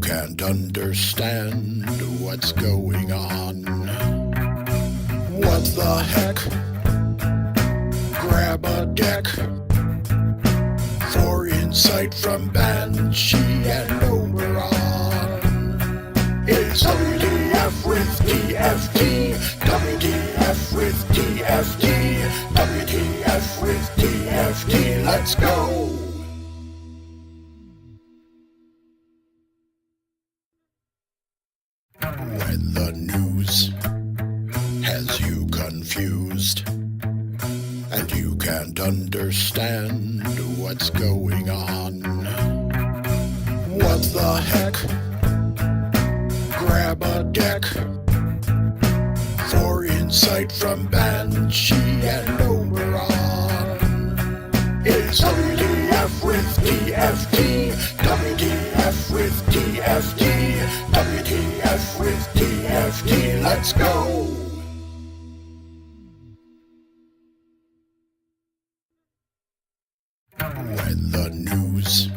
can't understand what's going on. What the heck? Grab a deck for insight from Banshee and Oberon. It's WTF with TFT, WTF with TFT, WTF with TFT, let's go! When the news has you confused and you can't understand what's going on, what the heck? Grab a deck for insight from Banshee and Oberon. It's WTF with TFT, WTF with TFT, WTF with TFT, let's go! When the news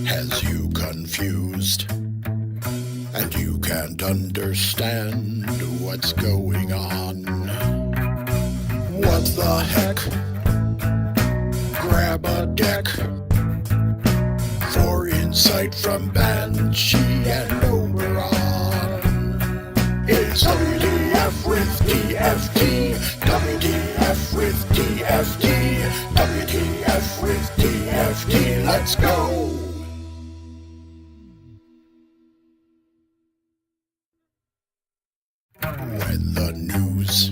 has you confused and you can't understand what's going on, what the heck? Grab a deck for insight from Banshee and Oberon. It's WTF with TFT, WTF with TFT, WTF with TFT, let's go! When the news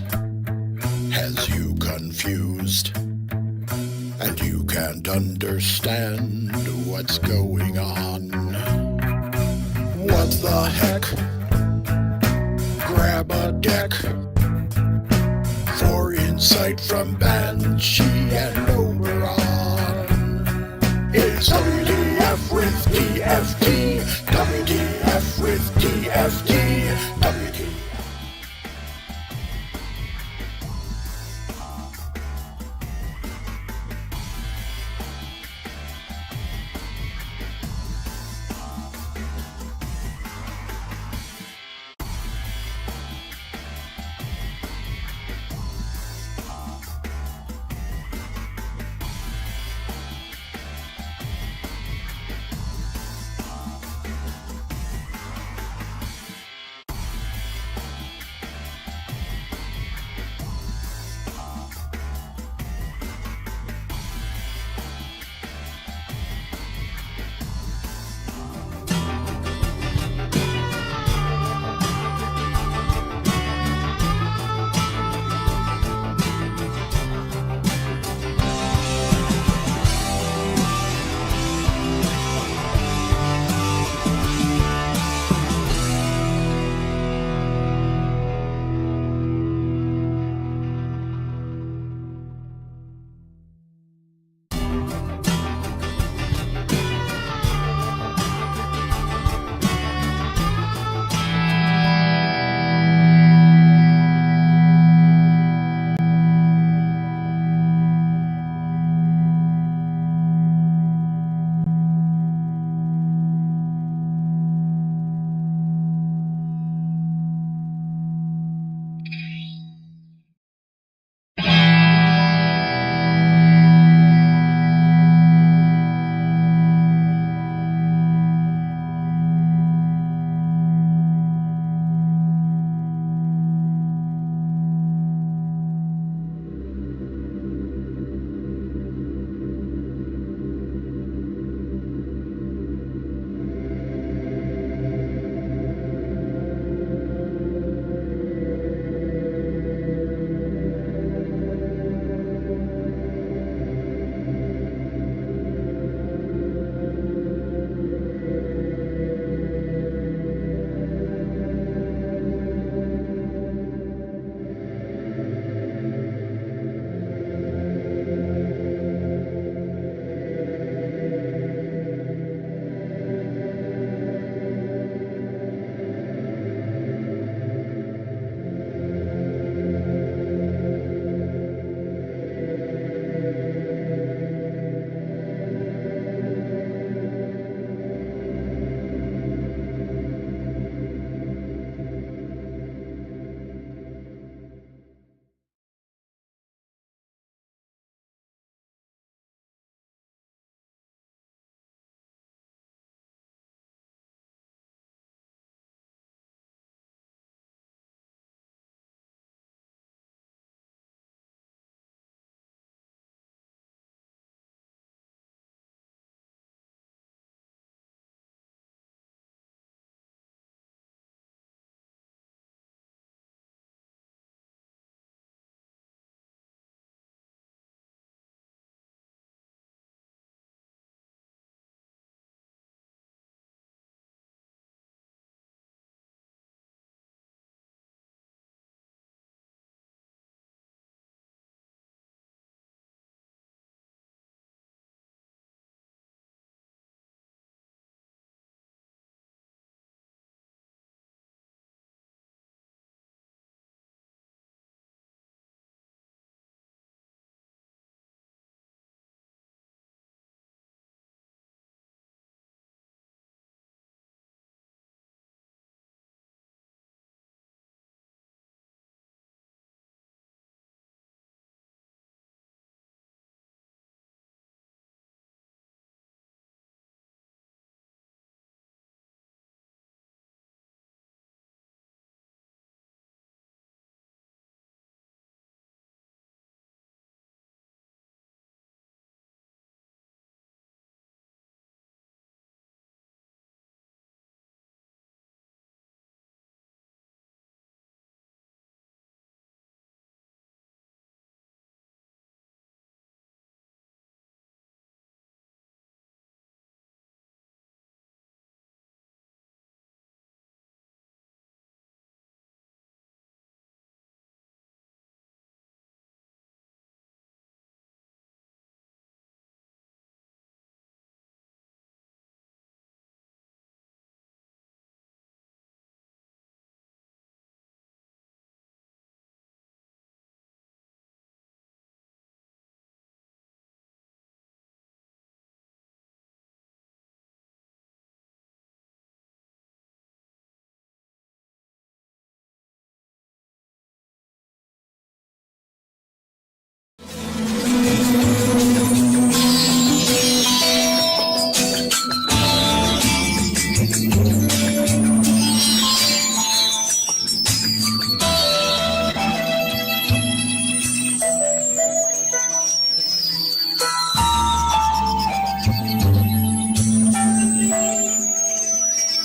has you confused and you can't understand what's going on, what the heck? Grab a deck for insight from Banshee and Oberon. It's WTF with TFT, WTF with TFT, WTF.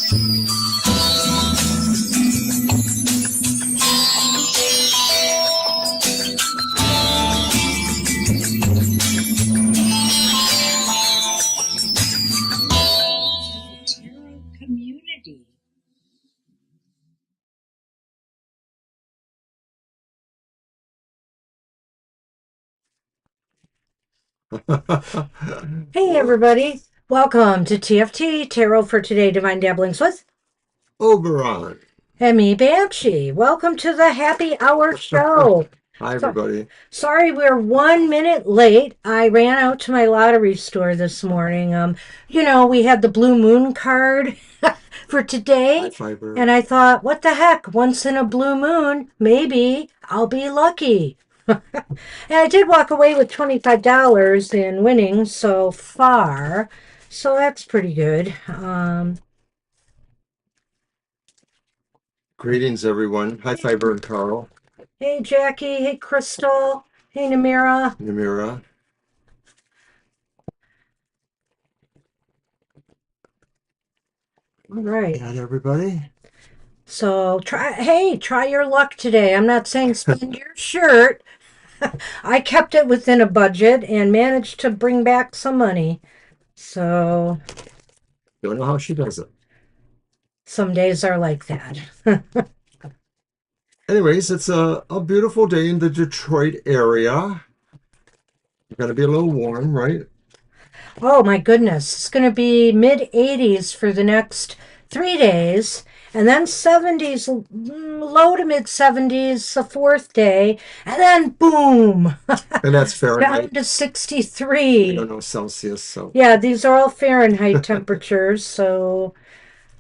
Tarot community. Hey everybody, welcome to TFT, Tarot for Today, Divine Dabblings with Oberon. and me, Banshee. Welcome to the happy hour show. Hi, everybody. Sorry we're 1 minute late. I ran out to my lottery store this morning. We had the Blue Moon card for today. Hi, Fiber. And I thought, what the heck, once in a blue moon, maybe I'll be lucky. And I did walk away with $25 in winnings so far, so that's pretty good. Greetings, everyone. Hi, Fiber and Carl. Hey, Jackie. Hey, Crystal. Hey, Namira. Namira. All right. And everybody. So try your luck today. I'm not saying spend your shirt. I kept it within a budget and managed to bring back some money. So Don't know how she does it. some days are like that. Anyways, it's a beautiful day in the Detroit area. It's going to be a little warm, right? Oh my goodness. It's going to be mid 80s for the next 3 days. And then 70s, low to mid 70s the fourth day. And then boom. And that's Fahrenheit. Down to 63. I don't know Celsius, so. Yeah, these are all Fahrenheit temperatures. So,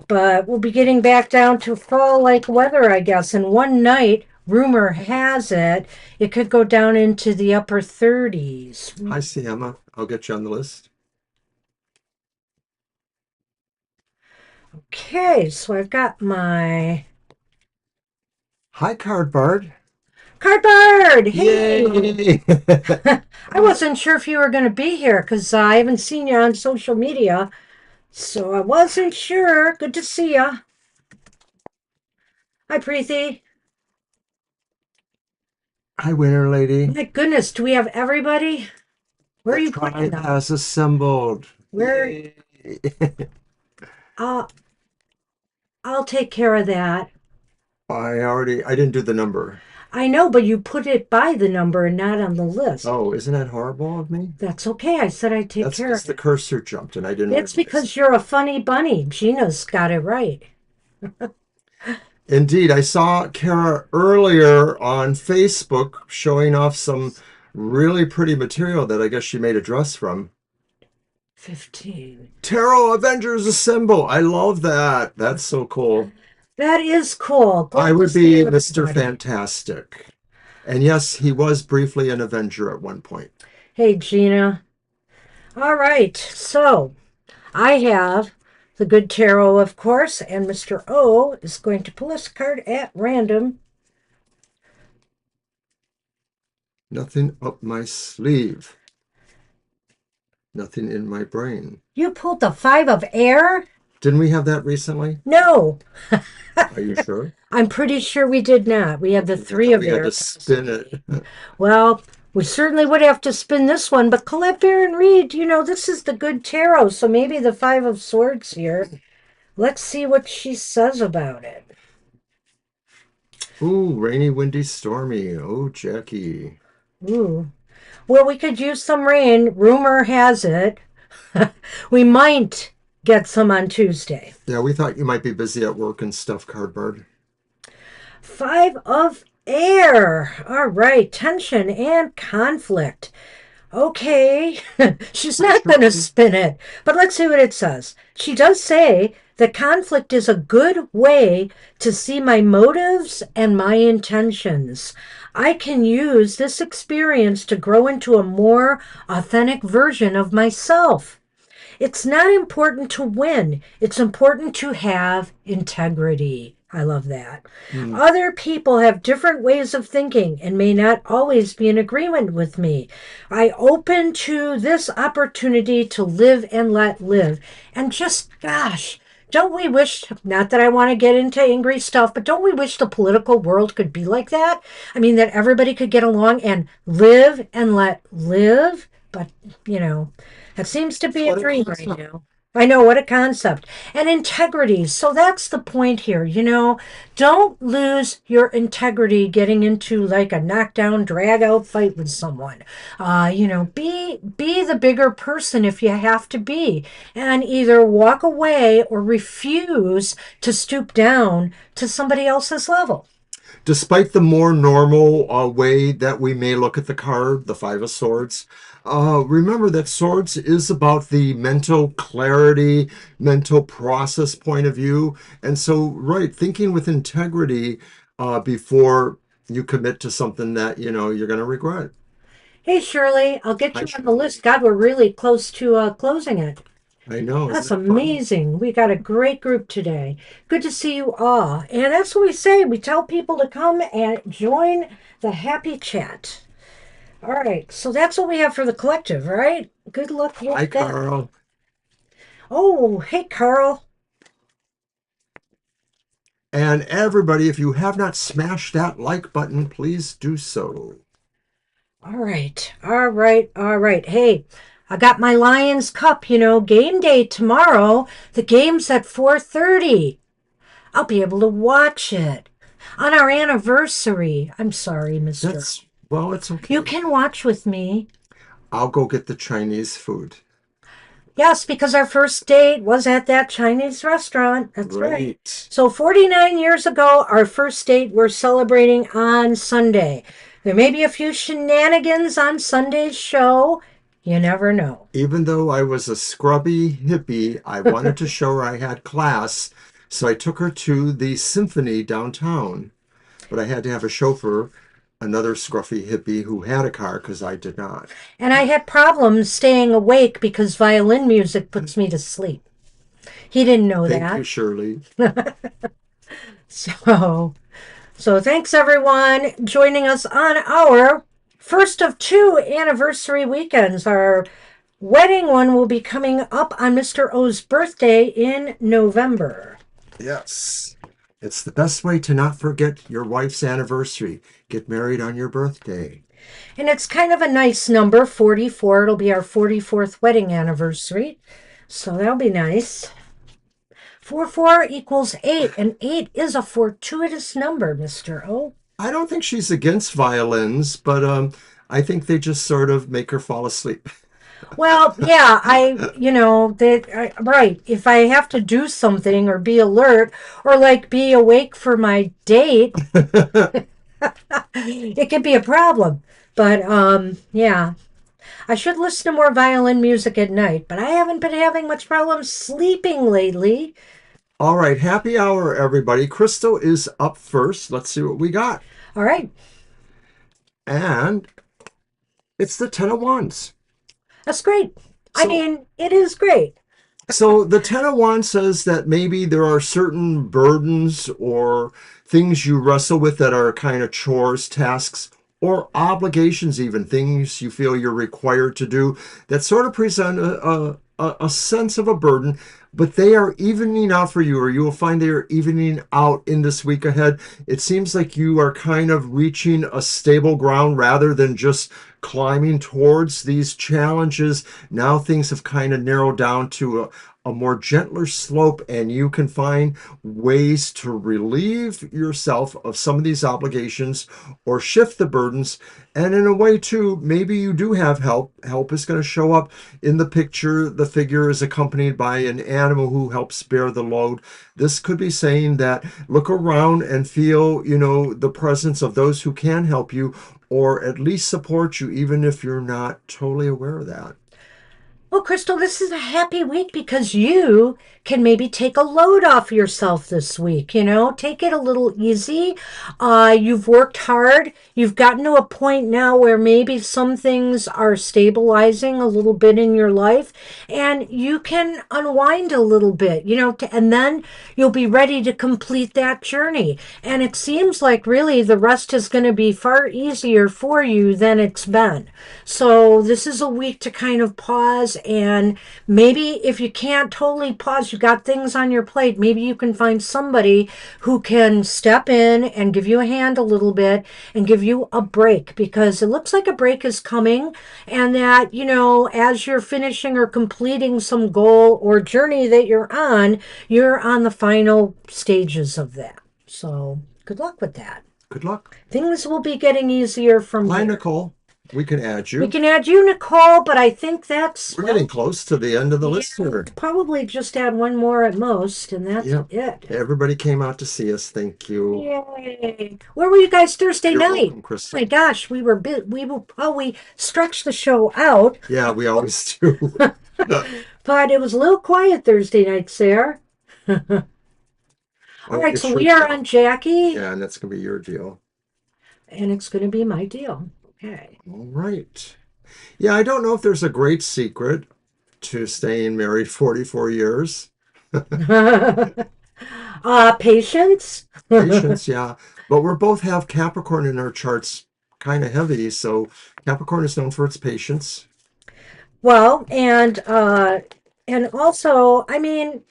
but we'll be getting back down to fall-like weather, I guess. And one night, rumor has it, it could go down into the upper 30s. Hi, Sienna. I'll get you on the list. Okay, so I've got my Hi, Cardboard. cardboard. Hey, Yay! I wasn't sure if you were going to be here because I haven't seen you on social media, so I wasn't sure. Good to see you. Hi, Preeti. Hi, Winter Lady. My goodness, do we have everybody? Where are you putting Tribe them? has assembled. Where? Yay. I'll take care of that. I didn't do the number. I know, but you put it by the number and not on the list. Oh, isn't that horrible of me? That's okay. I said I'd take That's care because of the it. cursor jumped and I didn't It's realize. because you're a funny bunny. Gina's got it right. Indeed, I saw Kara earlier on Facebook showing off some really pretty material that I guess she made a dress from. 15. Tarot Avengers Assemble. I love that. That's so cool. That is cool. Glad I to would see be Mr. everybody. Fantastic. And yes, he was briefly an Avenger at one point. Hey, Gina. All right. So I have the good tarot, of course, and Mr. O is going to pull this card at random. Nothing up my sleeve. Nothing in my brain. You pulled the 5 of air? Didn't we have that recently? No. Are you sure? I'm pretty sure we did not. We had the 3 of We air. had to spin it. Well, we certainly would have to spin this one, but Colette Baron Reed, this is the good tarot, so maybe the 5 of swords here. Let's see what she says about it. Ooh, rainy, windy, stormy. Oh, Jackie. Ooh. Well, we could use some rain. Rumor has it. We might get some on Tuesday. Yeah, we thought you might be busy at work and stuff, Cardboard. 5 of air. All right. Tension and conflict. Okay. She's not going to spin it. But let's see what it says. She does say that conflict is a good way to see my motives and my intentions. I can use this experience to grow into a more authentic version of myself. It's not important to win. It's important to have integrity. I love that. Other people have different ways of thinking and may not always be in agreement with me. I open to this opportunity to live and let live. And just, gosh, Don't we wish, not that I want to get into angry stuff, but don't we wish the political world could be like that? I mean, that everybody could get along and live and let live? But, you know, that seems to be a What a dream right concept. now. I know, what a concept. And integrity. So that's the point here. Don't lose your integrity getting into like a knockdown, drag out fight with someone. Be the bigger person if you have to be, and either walk away or refuse to stoop down to somebody else's level. Despite the more normal way that we may look at the card, the Five of Swords, remember that Swords is about the mental clarity, mental process point of view. And so, right, thinking with integrity before you commit to something that, you're going to regret. Hey, Shirley, I'll get Hi, you on the list. Shirley. God, we're really close to closing it. I know, isn't That's it fun? amazing. We got a great group today. Good to see you all. And that's what we say. We tell people to come and join the happy chat. All right. So that's what we have for the collective, right? Good luck Hi, with that. Carl. Oh, hey, Carl. And everybody, if you have not smashed that like button, please do so. All right. All right. All right. Hey, I got my Lions Cup, game day tomorrow. The game's at 4:30. I'll be able to watch it on our anniversary. I'm sorry, mister. Well, it's You okay. can watch with me. I'll go get the Chinese food. Yes, because our first date was at that Chinese restaurant. That's right. Right. So 49 years ago, our first date we're celebrating on Sunday. There may be a few shenanigans on Sunday's show. You never know. Even though I was a scrubby hippie, I wanted to show her I had class, so I took her to the symphony downtown. But I had to have a chauffeur, another scruffy hippie who had a car because I did not. And I had problems staying awake because violin music puts me to sleep. He didn't know Thank you, that. Shirley. So, so thanks everyone joining us on our first of two anniversary weekends. Our wedding one will be coming up on Mr. O's birthday in November. Yes. It's the best way to not forget your wife's anniversary. Get married on your birthday. And it's kind of a nice number, 44. It'll be our 44th wedding anniversary. So that'll be nice. 4 equals 8, and 8 is a fortuitous number, Mr. O. I don't think she's against violins, but I think they just sort of make her fall asleep. Well, yeah, right. If I have to do something or be alert or like be awake for my date, it can be a problem. But yeah, I should listen to more violin music at night, but I haven't been having much problem sleeping lately. All right, happy hour, everybody. Crystal is up first. Let's see what we got. All right, And it's the Ten of Wands. that's great. I So, mean, it is great. so the Ten of Wands says that maybe there are certain burdens or things you wrestle with that are kind of chores, tasks, or obligations, even things you feel you're required to do that sort of present a sense of a burden, but they are evening out for you, or you will find they are evening out in this week ahead. It seems like you are kind of reaching a stable ground rather than just climbing towards these challenges. Now things have kind of narrowed down to a more gentler slope, and you can find ways to relieve yourself of some of these obligations or shift the burdens. And in a way, too, maybe you do have help. Help is going to show up in the picture. The figure is accompanied by an animal who helps bear the load. This could be saying that look around and feel, the presence of those who can help you or at least support you, even if you're not totally aware of that. Well, Crystal, this is a happy week because you can maybe take a load off yourself this week, take it a little easy. You've worked hard. You've gotten to a point now where maybe some things are stabilizing a little bit in your life and you can unwind a little bit, and then you'll be ready to complete that journey. And it seems like really the rest is going to be far easier for you than it's been. So this is a week to kind of pause And maybe if you can't totally pause, you got things on your plate, maybe you can find somebody who can step in and give you a hand a little bit and give you a break, because it looks like a break is coming, and that, as you're finishing or completing some goal or journey that you're on the final stages of that. So good luck with that. Good luck. Things will be getting easier from Hi, here. Nicole. We can add We you. can add you, Nicole, but I think that's, We're getting close to the end of the list here. probably just add one more at most, and that's Yep. it. Everybody came out to see us. Thank you. Yay! Where were you guys Thursday You're night? welcome, Oh Crystal. my gosh, we were we stretched the show out, Yeah, we always do. but it was a little quiet Thursday night, Sarah. All Oh, right, it's so your we are deal. on Jackie, Yeah, and that's going to be your deal. and it's going to be my deal. Okay. All right. Yeah, I don't know if there's a great secret to staying married 44 years. Patience. Patience, yeah. But we both have Capricorn in our charts kind of heavy. So Capricorn is known for its patience. Well, and also, I mean,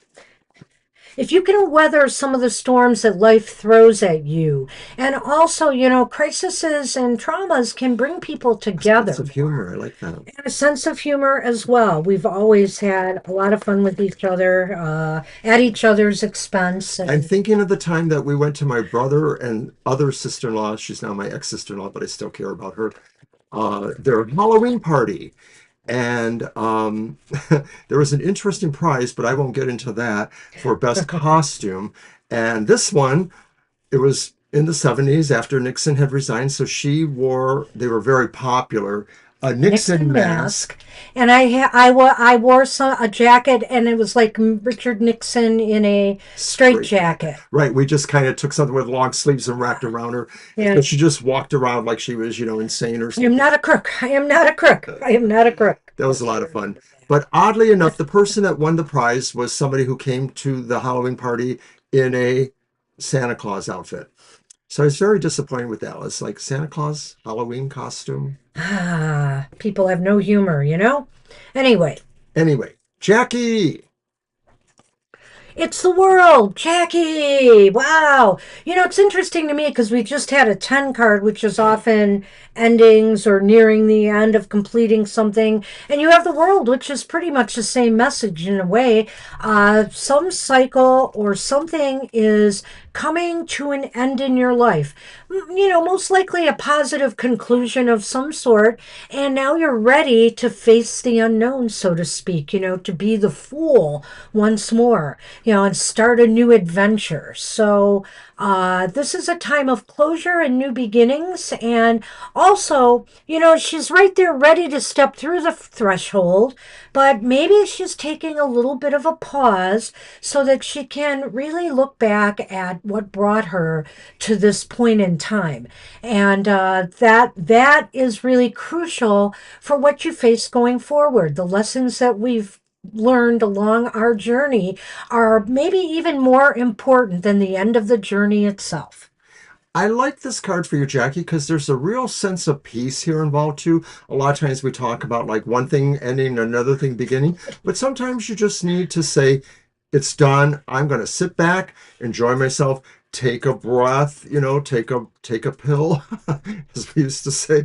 if you can weather some of the storms that life throws at you, and also, crises and traumas can bring people Sense together of humor. I like that. and a sense of humor as well. We've always had a lot of fun with each other, at each other's expense. I'm And thinking of the time that we went to my brother and other sister-in-law. She's now my ex-sister-in-law, but I still care about her. Their Halloween party. And there was an interesting prize, but I won't get into that, for best costume. And this one, it was in the 70s after Nixon had resigned. So they were very popular, a Nixon mask. And I wore a jacket, and it was like Richard Nixon in a straight Straight jacket. Right. We just kind of took something with long sleeves and wrapped around her. Yeah. But she just walked around like she was, insane or I am something. not a crook. I am not a crook. I am not a crook. That was a lot of fun. But oddly enough, the person that won the prize was somebody who came to the Halloween party in a Santa Claus outfit. So I was very disappointed with that. It's like Santa Claus Halloween costume. People have no humor, Anyway, Jackie. it's the world, Jackie. Wow. It's interesting to me because we just had a 10 card, which is often endings or nearing the end of completing something. And you have the world, which is pretty much the same message in a way. Some cycle or something is coming to an end in your life. Most likely a positive conclusion of some sort. And now you're ready to face the unknown, so to speak, to be the fool once more, and start a new adventure. So this is a time of closure and new beginnings. And also, she's right there ready to step through the threshold, but maybe she's taking a little bit of a pause so that she can really look back at what brought her to this point in time. And that is really crucial for what you face going forward. The lessons that we've learned along our journey are maybe even more important than the end of the journey itself. I like this card for you, Jackie, because there's a real sense of peace here involved too. A lot of times we talk about like one thing ending, another thing beginning, but sometimes you just need to say, it's done. I'm going to sit back, enjoy myself, take a breath, take a pill, as we used to say,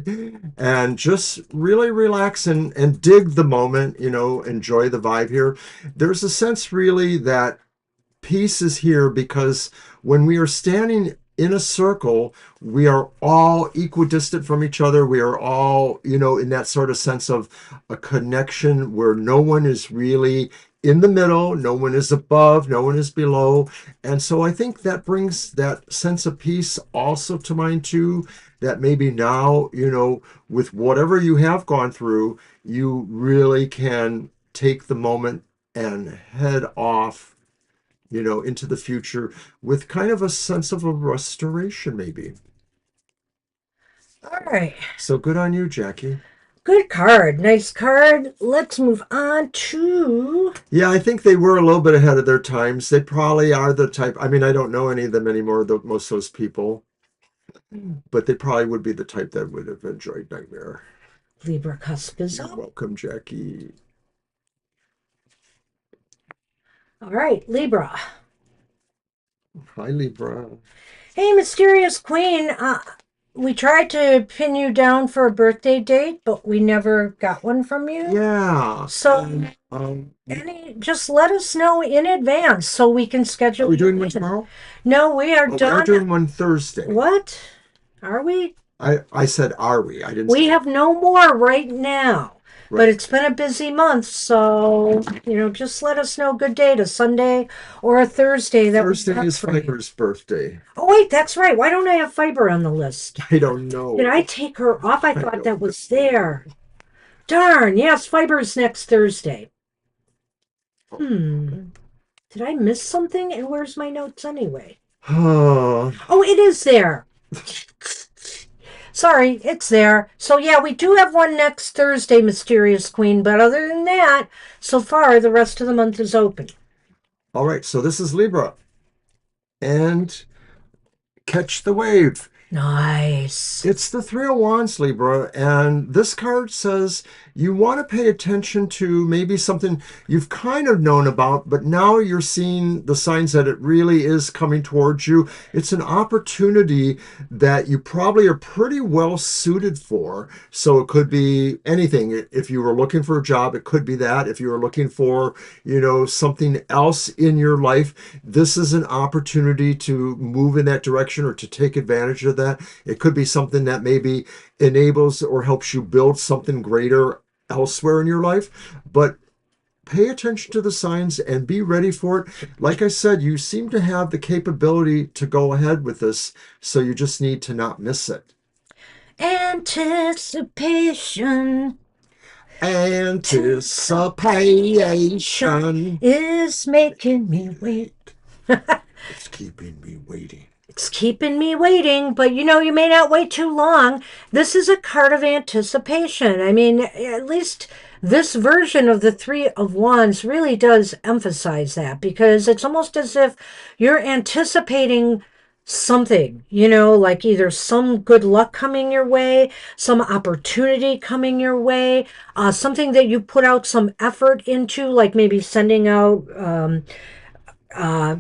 and just really relax and dig the moment, enjoy the vibe here. There's a sense really that peace is here because when we are standing in a circle, we are all equidistant from each other. We are all, in that sort of sense of a connection where no one is really in the middle, no one is above, no one is below. And so I think that brings that sense of peace also to mind too, that maybe now, with whatever you have gone through, you really can take the moment and head off, into the future with kind of a sense of a restoration, maybe. All right. So good on you, Jackie. Good card. Nice card. Let's move on to... Yeah, I think they were a little bit ahead of their times. They probably are the type, I mean, I don't know any of them anymore, most of those people, but they probably would be the type that would have enjoyed Nightmare. Libra Cuspizo. You're welcome, Jackie. All right, Libra. Hi, Libra. Hey, Mysterious Queen. We tried to pin you down for a birthday date, but we never got one from you. Yeah. So, And, just let us know in advance so we can are schedule we you doing one in. tomorrow? No, we are Oh, we are done. doing one Thursday. What? Are we? I said, are we? I didn't We say. have no more right now. But Right. it's been a busy month, so just let us know a good day, a Sunday or a Thursday that would Thursday work is for you. Fiver's birthday. Oh wait, that's right. Why don't I have Fiber on the list? I don't Did know. I take her off? I I thought don't that was there. Darn, yes, Fiber's next Thursday. Hmm. Did I miss something? And where's my notes anyway? know. Oh, it is there. Sorry, it's there. So yeah, we do have one next Thursday, Mysterious Queen, but other than that, so far the rest of the month is open. All right, so this is Libra. And catch the wave. Nice. It's the Three of Wands, Libra, and this card says you want to pay attention to maybe something you've kind of known about, but now you're seeing the signs that it really is coming towards you. It's an opportunity that you probably are pretty well suited for. So it could be anything. If you were looking for a job, it could be that. If you were looking for, something else in your life, this is an opportunity to move in that direction or to take advantage of that. It could be something that maybe enables or helps you build something greater elsewhere in your life. But pay attention to the signs and be ready for it. Like I said, you seem to have the capability to go ahead with this, so you just need to not miss it. Anticipation. Anticipation Is making me wait. It's keeping me waiting. It's keeping me waiting, but you may not wait too long. This is a card of anticipation. I mean, at least this version of the Three of Wands really does emphasize that because it's almost as if you're anticipating something, like either some good luck coming your way, some opportunity coming your way, something that you put out some effort into, like maybe sending out uh,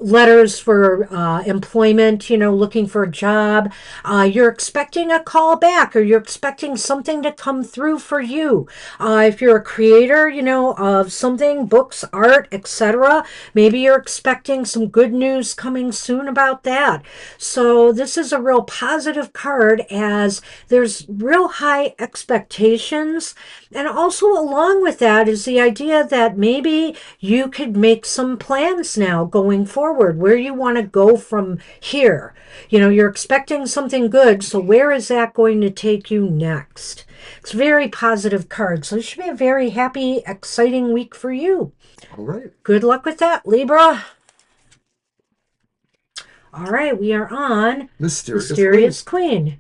letters for employment, looking for a job. You're expecting a call back or you're expecting something to come through for you. If you're a creator, of something, books, art, etc., maybe you're expecting some good news coming soon about that. So this is a real positive card as there's real high expectations. And also along with that is the idea that maybe you could make some plans now going forward, where you want to go from here. You're expecting something good, so where is that going to take you next? It's a very positive card, so it should be a very happy, exciting week for you. All right. Good luck with that, Libra. All right, we are on Mysterious Queen.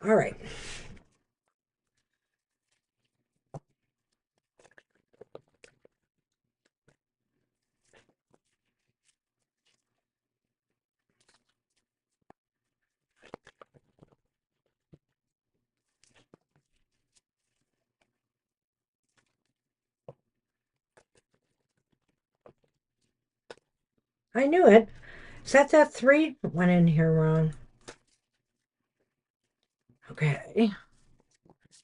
All right. I knew it. Is that three? Went in here wrong. Okay.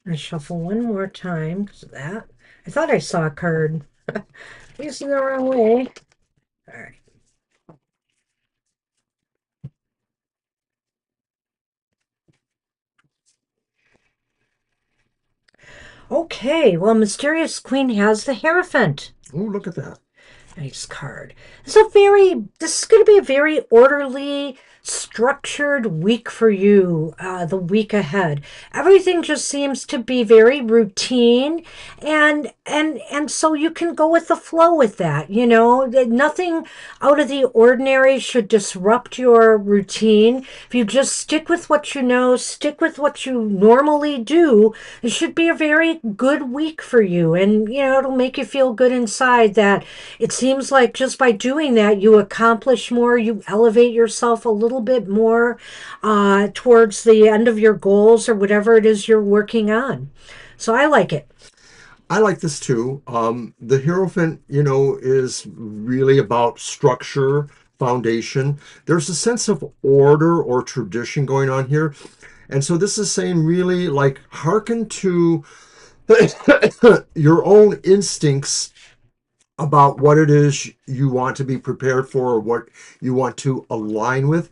I shuffle one more time because of that. I thought I saw a card. Using the wrong way. All right. Okay, well, Mysterious Queen has the Hierophant. Oh, look at that. Nice card. This is going to be a very orderly, structured week for you, the week ahead. Everything just seems to be very routine, and so you can go with the flow with that. Nothing out of the ordinary should disrupt your routine. If you just stick with what you know, stick with what you normally do, it should be a very good week for you, and it'll make you feel good inside that it's seems like just by doing that, you accomplish more, you elevate yourself a little bit more towards the end of your goals or whatever it is you're working on. So I like it. I like this too. The Hierophant, is really about structure, foundation. There's a sense of order or tradition going on here. And so this is saying really like hearken to your own instincts about what it is you want to be prepared for or what you want to align with,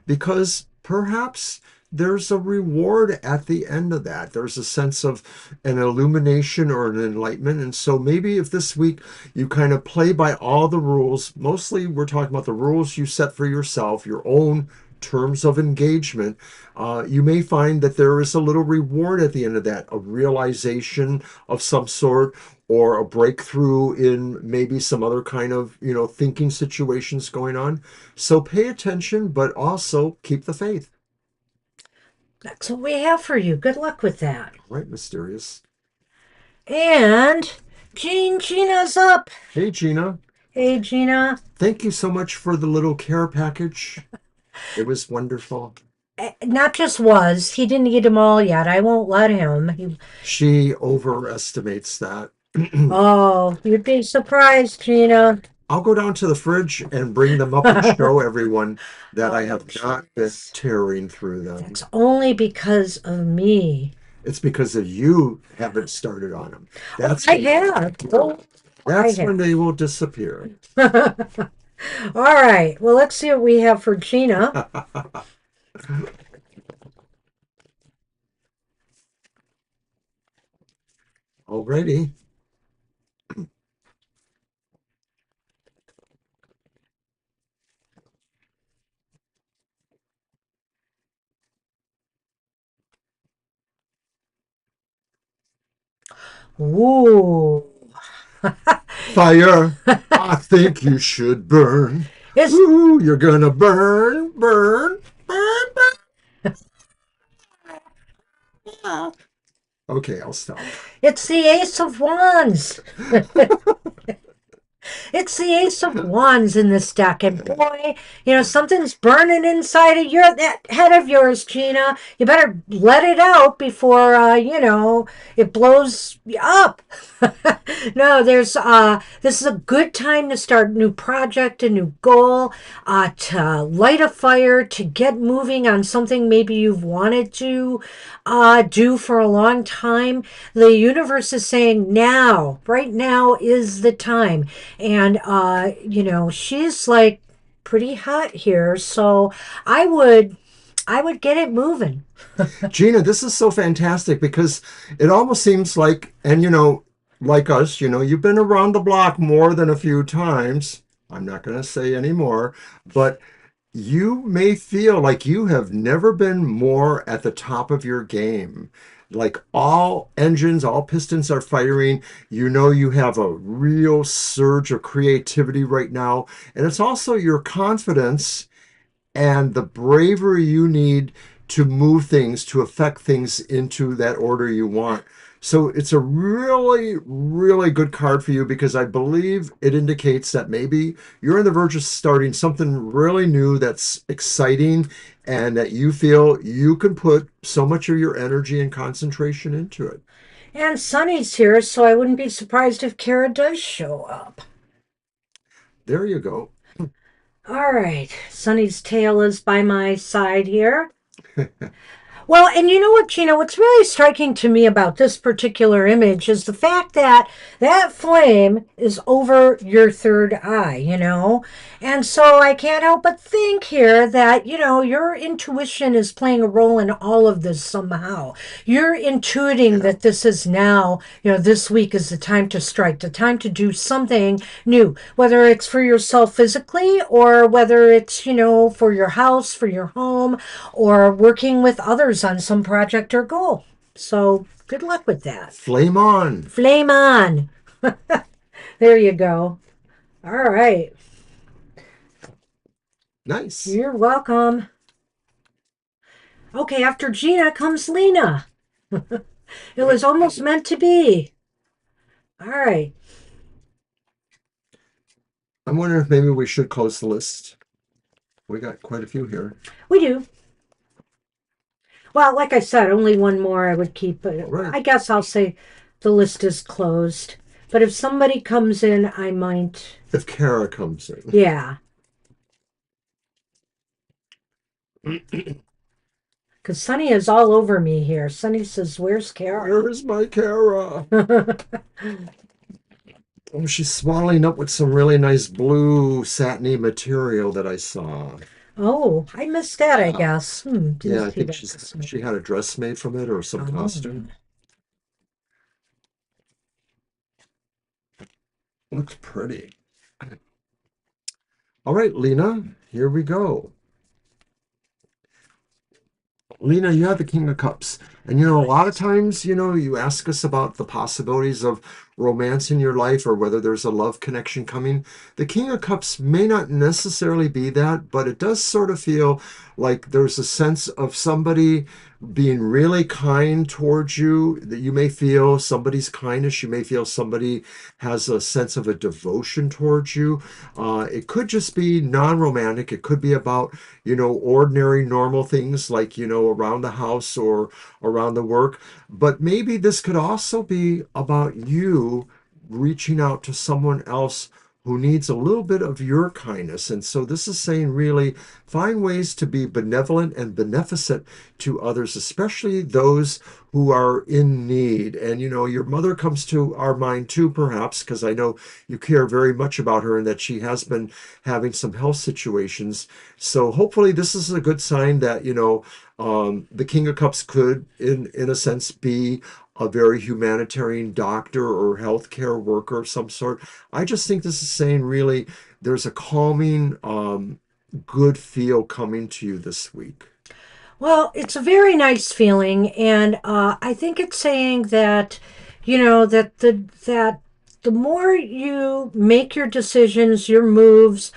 because perhaps there's a reward at the end of that. There's a sense of an illumination or an enlightenment. And so maybe if this week you kind of play by all the rules, mostly we're talking about the rules you set for yourself, your own terms of engagement, you may find that there is a little reward at the end of that, a realization of some sort, or a breakthrough in maybe some other kind of, thinking situations going on. So pay attention, but also keep the faith. That's what we have for you. Good luck with that. Right, mysterious. And Gina's up. Hey, Gina. Hey, Gina. Thank you so much for the little care package. It was wonderful. Not just was. He didn't eat them all yet. I won't let him. She overestimates that. Oh, you'd be surprised, Gina. I'll go down to the fridge and bring them up and show everyone that I have not been tearing through them. It's only because of me. It's because of you haven't started on them. That's I have. That's when they will disappear. All right. Well, let's see what we have for Gina. Alrighty. Ooh. Fire, I think you should burn. It's, Ooh, you're gonna burn, burn, burn, burn. Okay, I'll stop. it's the Ace of Wands. It's the Ace of Wands in this deck, and boy, something's burning inside of that head of yours, Gina. You better let it out before it blows up. No, this is a good time to start a new project, a new goal, to light a fire, to get moving on something maybe you've wanted to do for a long time. The universe is saying now, right now is the time. And, she's like pretty hot here. So I would get it moving. Gina, this is so fantastic because it almost seems like, and like us, you've been around the block more than a few times. I'm not going to say any more, but you may feel like you have never been more at the top of your game. Like all engines, all pistons are firing. You have a real surge of creativity right now. And it's also your confidence and the bravery you need to move things, to affect things into that order you want. So it's a really, really good card for you because I believe it indicates that maybe you're on the verge of starting something really new that's exciting and that you feel you can put so much of your energy and concentration into it. And Sunny's here, so I wouldn't be surprised if Kara does show up. There you go. All right. Sunny's tail is by my side here. Well, and you know what, Gina? What's really striking to me about this particular image is the fact that that flame is over your third eye. And so I can't help but think here that, your intuition is playing a role in all of this somehow. You're intuiting that this is now, this week is the time to strike, the time to do something new, whether it's for yourself physically or whether it's, for your house, for your home, or working with others on some project or goal. So good luck with that. Flame on. Flame on. There you go. All right. Nice. You're welcome. Okay, after Gina comes Lena. It was almost meant to be. All right. I'm wondering if maybe we should close the list. We got quite a few here. We do. Well, like I said, only one more I would keep, but Right. I guess I'll say the list is closed. But if somebody comes in, I might. If Kara comes in. Yeah. Because Sunny is all over me here. Sunny says, "Where's Kara?" Where's my Kara? Oh, she's swaddling up with some really nice blue satiny material that I saw. Oh, I missed that, I guess. Didn't Yeah, I see think that this she morning. had a dress made from it or some Oh. costume. Looks pretty. All right, Lena, here we go. Lena, you have the King of Cups. And a lot of times, you ask us about the possibilities of romance in your life or whether there's a love connection coming. The King of Cups may not necessarily be that, but it does sort of feel like there's a sense of somebody being really kind towards you, that you may feel somebody's kindness. You may feel somebody has a sense of a devotion towards you. It could just be non-romantic. It could be about ordinary, normal things like, around the house or around the work. But maybe this could also be about you reaching out to someone else who needs a little bit of your kindness. And so this is saying really find ways to be benevolent and beneficent to others, especially those who are in need. And, your mother comes to our mind too, perhaps, because I know you care very much about her and that she has been having some health situations. So hopefully this is a good sign that, the King of Cups could, in a sense, be a very humanitarian doctor or healthcare worker of some sort. I just think this is saying really there's a calming, good feel coming to you this week. Well, it's a very nice feeling, and I think it's saying that, that the more you make your decisions, your moves,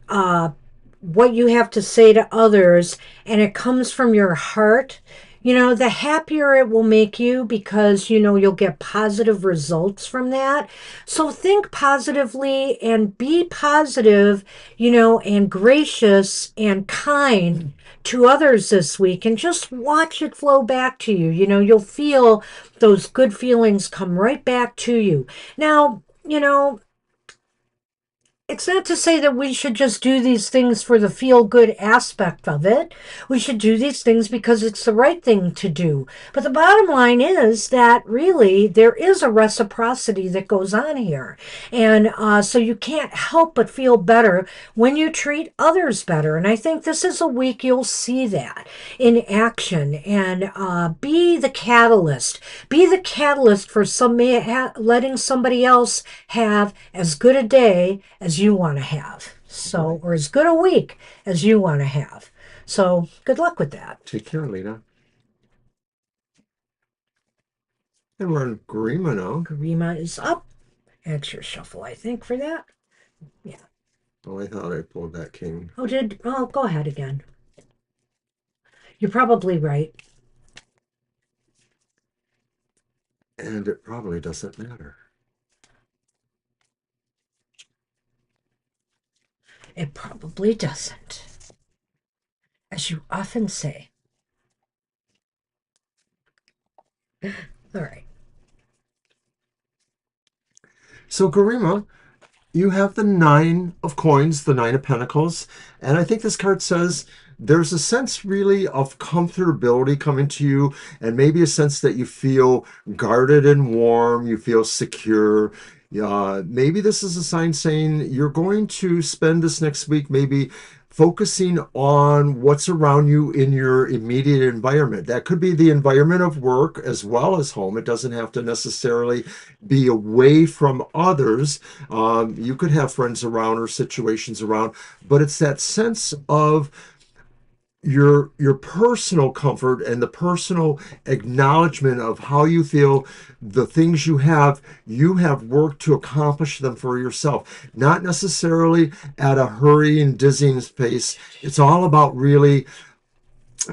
uh, what you have to say to others, and it comes from your heart, the happier it will make you because, you'll get positive results from that. So think positively and be positive, and gracious and kind to others this week and just watch it flow back to you. You'll feel those good feelings come right back to you. Now, it's not to say that we should just do these things for the feel good aspect of it. We should do these things because it's the right thing to do. But the bottom line is that really there is a reciprocity that goes on here. And so you can't help but feel better when you treat others better. And I think this is a week you'll see that in action and be the catalyst. Be the catalyst for letting somebody else have as good a day as you want to have. So, or as good a week as you want to have. So, good luck with that. Take care, Lena. And we're on Garima now. Garima is up. Extra shuffle, I think, for that. Yeah. Oh, I thought I pulled that king. Oh, go ahead again. You're probably right. And it probably doesn't matter. It probably doesn't. As you often say. All right. So, Garima, you have the Nine of Coins, the Nine of Pentacles, and I think this card says there's a sense really of comfortability coming to you, and maybe a sense that you feel guarded and warm, you feel secure. Maybe this is a sign saying you're going to spend this next week maybe focusing on what's around you in your immediate environment. That could be the environment of work as well as home. It doesn't have to necessarily be away from others. You could have friends around or situations around, but it's that sense of your personal comfort and the personal acknowledgement of how you feel the things you have worked to accomplish them for yourself, not necessarily at a hurry and dizzying pace. It's all about really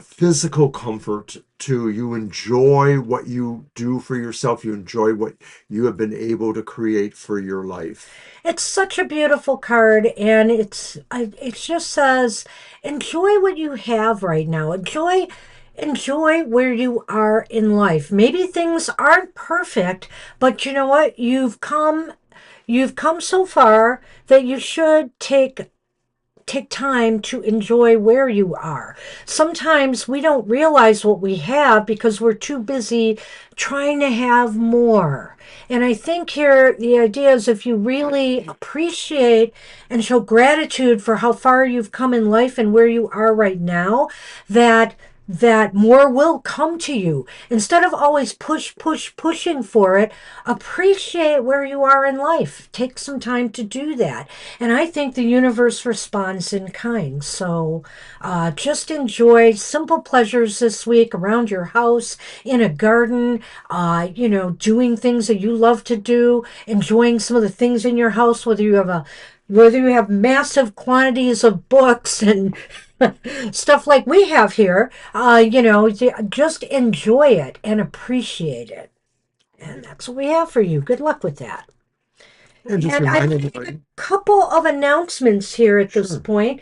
physical comfort too. You enjoy what you do for yourself. You enjoy what you have been able to create for your life. It's such a beautiful card, and it just says, enjoy what you have right now. Enjoy where you are in life. Maybe things aren't perfect, but you know what? You've come so far that you should take time to enjoy where you are. Sometimes we don't realize what we have because we're too busy trying to have more. And I think here the idea is if you really appreciate and show gratitude for how far you've come in life and where you are right now, that more will come to you. Instead of always pushing for it, appreciate where you are in life. Take some time to do that. And I think the universe responds in kind. So just enjoy simple pleasures this week around your house, in a garden, doing things that you love to do, enjoying some of the things in your house, whether you have massive quantities of books and stuff like we have here, just enjoy it and appreciate it. And that's what we have for you. Good luck with that. And just And I've remind got a everybody. couple of announcements here at this Sure. point.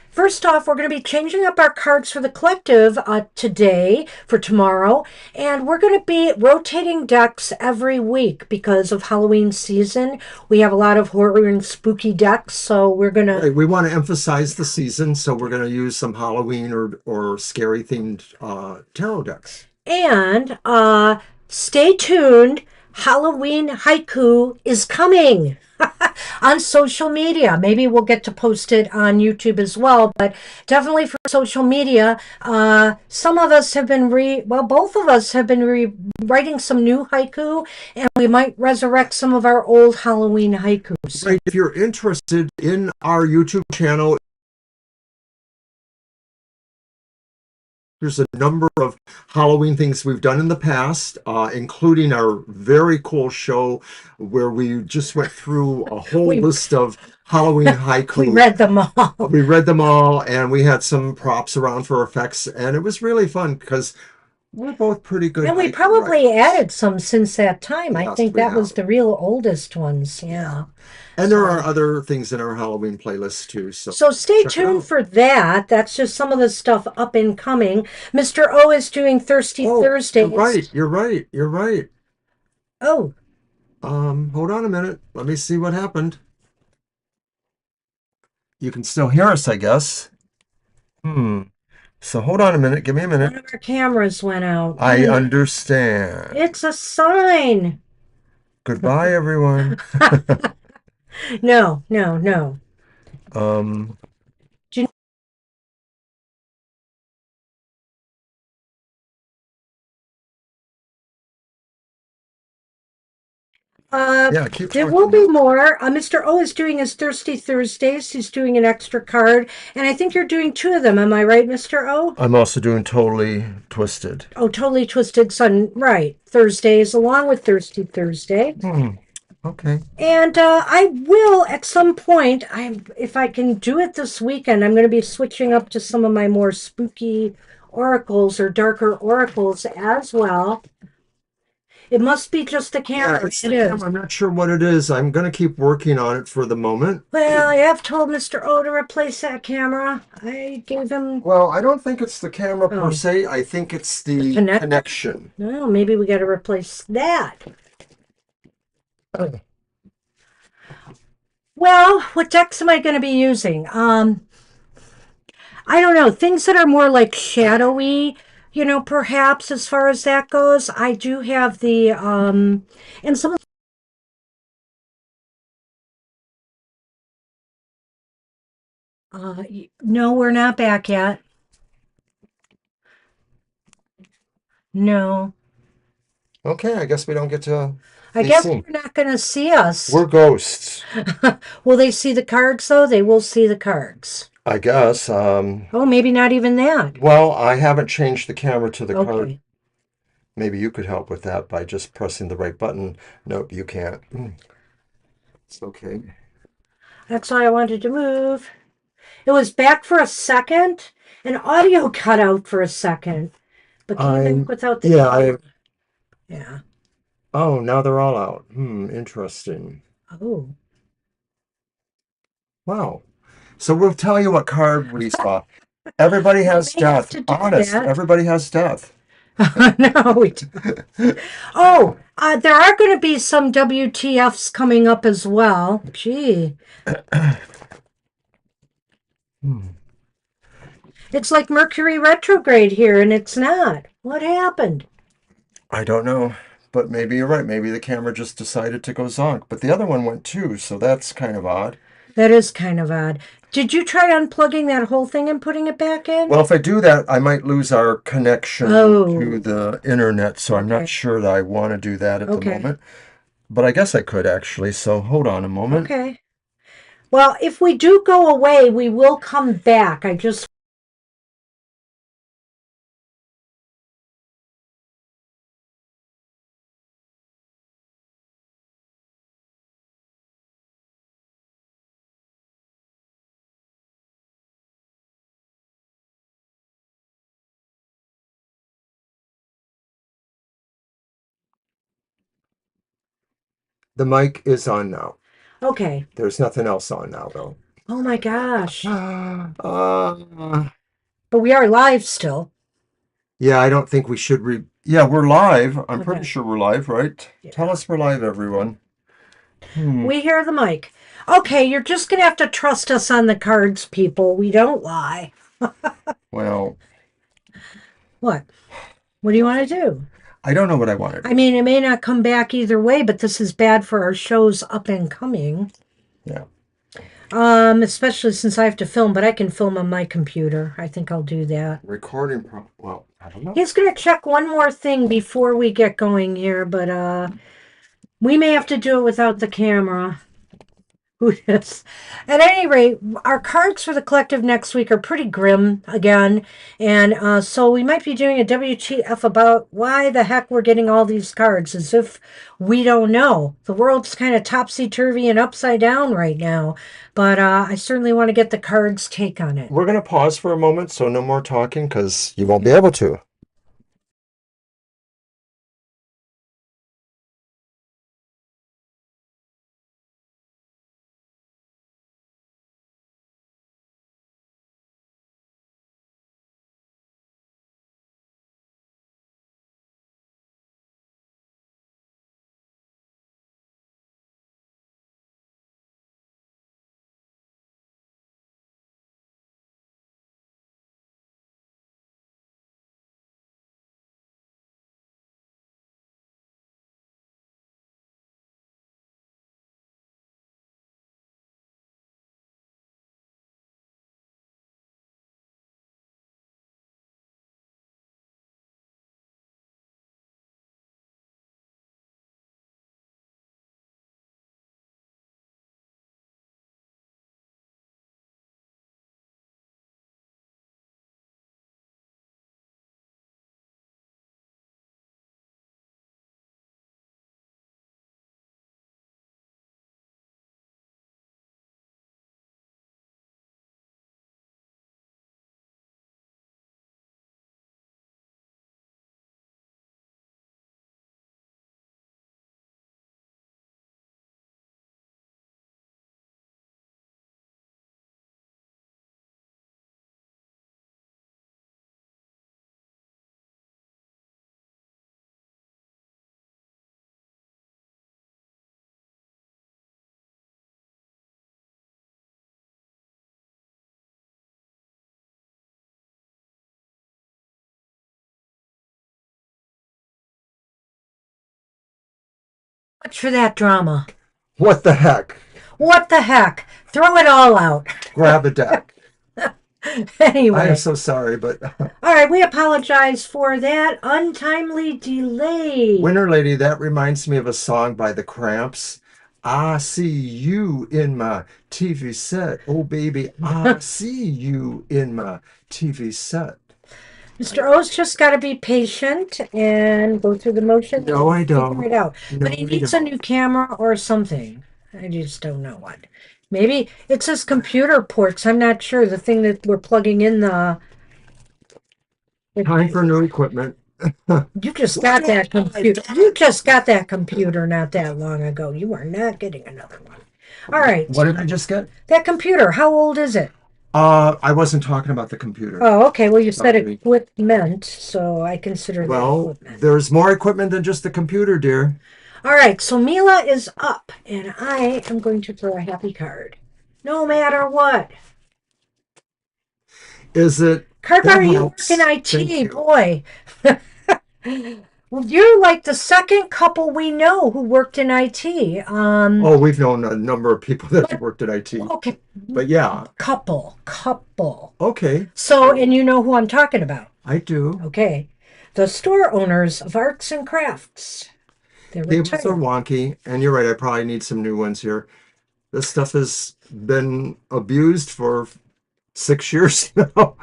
First off, we're going to be changing up our cards for the collective today for tomorrow, and we're going to be rotating decks every week because of Halloween season. We have a lot of horror and spooky decks, so we're going to. Right, we want to emphasize the season, so we're going to use some Halloween or scary themed tarot decks. And stay tuned. Halloween haiku is coming on social media. Maybe we'll get to post it on YouTube as well, but definitely for social media. Some of us have been both of us have been writing some new haiku, and we might resurrect some of our old Halloween haikus. Right, if you're interested in our YouTube channel, there's a number of Halloween things we've done in the past, including our very cool show where we just went through a whole list of Halloween haiku. We read them all. We read them all, and we had some props around for effects, and it was really fun because we're both pretty good. And we haiku probably writers. added some since that time. I Yes, think we that was have. the real oldest ones. Yeah. And there are other things in our Halloween playlist too. So stay check it tuned out. for that. That's just some of the stuff up and coming. Mr. O is doing Thirsty Thursdays. You're right. You're right. You're right. Oh, Hold on a minute. Let me see what happened. You can still hear us, I guess. So hold on a minute. Give me a one minute. of our cameras went out. I understand. It's a sign. Goodbye, everyone. No. Um, Do you- yeah, keep there talking. will be more. Mr. O is doing his Thirsty Thursdays. He's doing an extra card. And I think you're doing two of them. Am I right, Mr. O? I'm also doing Totally Twisted. Oh, Totally Twisted Sun. Right. Thursdays along with Thirsty Thursday. Okay. And I will at some point, if I can do it this weekend, I'm going to be switching up to some of my more spooky oracles or darker oracles as well. It must be just the camera. Yeah, it's the camera. I'm not sure what it is. I'm going to keep working on it for the moment. Well, I have told Mr. O to replace that camera. I gave him. Well, I don't think it's the camera Oh. per se. I think it's the connection. Well, maybe we got to replace that. Well, what decks am I going to be using? I don't know. Things that are more like shadowy, perhaps as far as that goes. I do have the and some. No, we're not back yet. No. Okay, I guess we don't get to. I guess they're not going to see us. We're ghosts. Will they see the cards, though? They will see the cards. I guess. Oh, maybe not even that. Well, I haven't changed the camera to the Okay. card. Maybe you could help with that by just pressing the right button. Nope, you can't. It's okay. That's why I wanted to move. It was back for a second, And audio cut out for a second, but came back without the Yeah, I, yeah. oh, now they're all out. Interesting. Oh. Wow. So we'll tell you what card we saw. Everybody We has may have death. to do Honest, that. everybody has death. No, we don't. Oh, there are going to be some WTFs coming up as well. Gee, Hmm. it's like Mercury retrograde here, and it's not. What happened? I don't know, but maybe you're right. Maybe the camera just decided to go zonk, but the other one went too, so that's kind of odd. That is kind of odd. Did you try unplugging that whole thing and putting it back in? Well, if I do that, I might lose our connection to Oh, the internet, so I'm not okay. sure that I want to do that at the Okay. moment. But I guess I could actually, so hold on a moment. Okay. Well, if we do go away, we will come back. I just The mic is on now. okay. There's nothing else on now, though. Oh my gosh. Uh, But we are live still. yeah, I don't think we should Yeah, we're live. I'm pretty Okay. sure we're live, right? Tell Yeah. us we're live, everyone. Hmm. We hear the mic. Okay, you're just going to have to trust us on the cards, people. We don't lie. Well, What? What do you want to do? I don't know what I want to I do. mean, it may not come back either way, but this is bad for our shows up and coming. Yeah. Especially since I have to film, but I can film on my computer. I think I'll do that. Well, I don't know. He's gonna check one more thing before we get going here, but we may have to do it without the camera. Who knows? At any rate, our cards for the collective next week are pretty grim again, and so we might be doing a WTF about why the heck we're getting all these cards, as if we don't know. The world's kind of topsy-turvy and upside down right now, but I certainly want to get the cards' take on it. We're going to pause for a moment, so no more talking because you won't be able to. Much for that drama. What the heck? What the heck? Throw it all out. Grab a deck. I am Anyway. so sorry, but All right, we apologize for that untimely delay. Winter Lady, that reminds me of a song by the Cramps. I see you in my TV set. Oh, baby, I see you in my TV set. Mr. O's just got to be patient and go through the motions. No, I Figure don't. it out. No, But he I needs a don't. new camera or something. I just don't know what. Maybe it's his computer ports. I'm not sure. The thing that we're plugging in the Time for new equipment. You just got that computer. You just got that computer not that long ago. You are not getting another one. All right. What did I just get? That computer, how old is it? I wasn't talking about the computer. Oh, okay. Well, you said Sorry. equipment, so I consider that Well, equipment. there's more equipment than just the computer, dear. All right. So Mila is up, and I am going to throw a happy card. No matter what. Is it? Card That power, you work in helps. Thank IT, you. boy. Well, you're like the second couple we know who worked in IT. Oh, we've known a number of people that have worked at IT. Okay, But yeah, couple. okay, So, and you know who I'm talking about. I do. Okay, the store owners of arts and crafts. They're Tables are retired. wonky, and you're right, I probably need some new ones here. This stuff has been abused for 6 years now.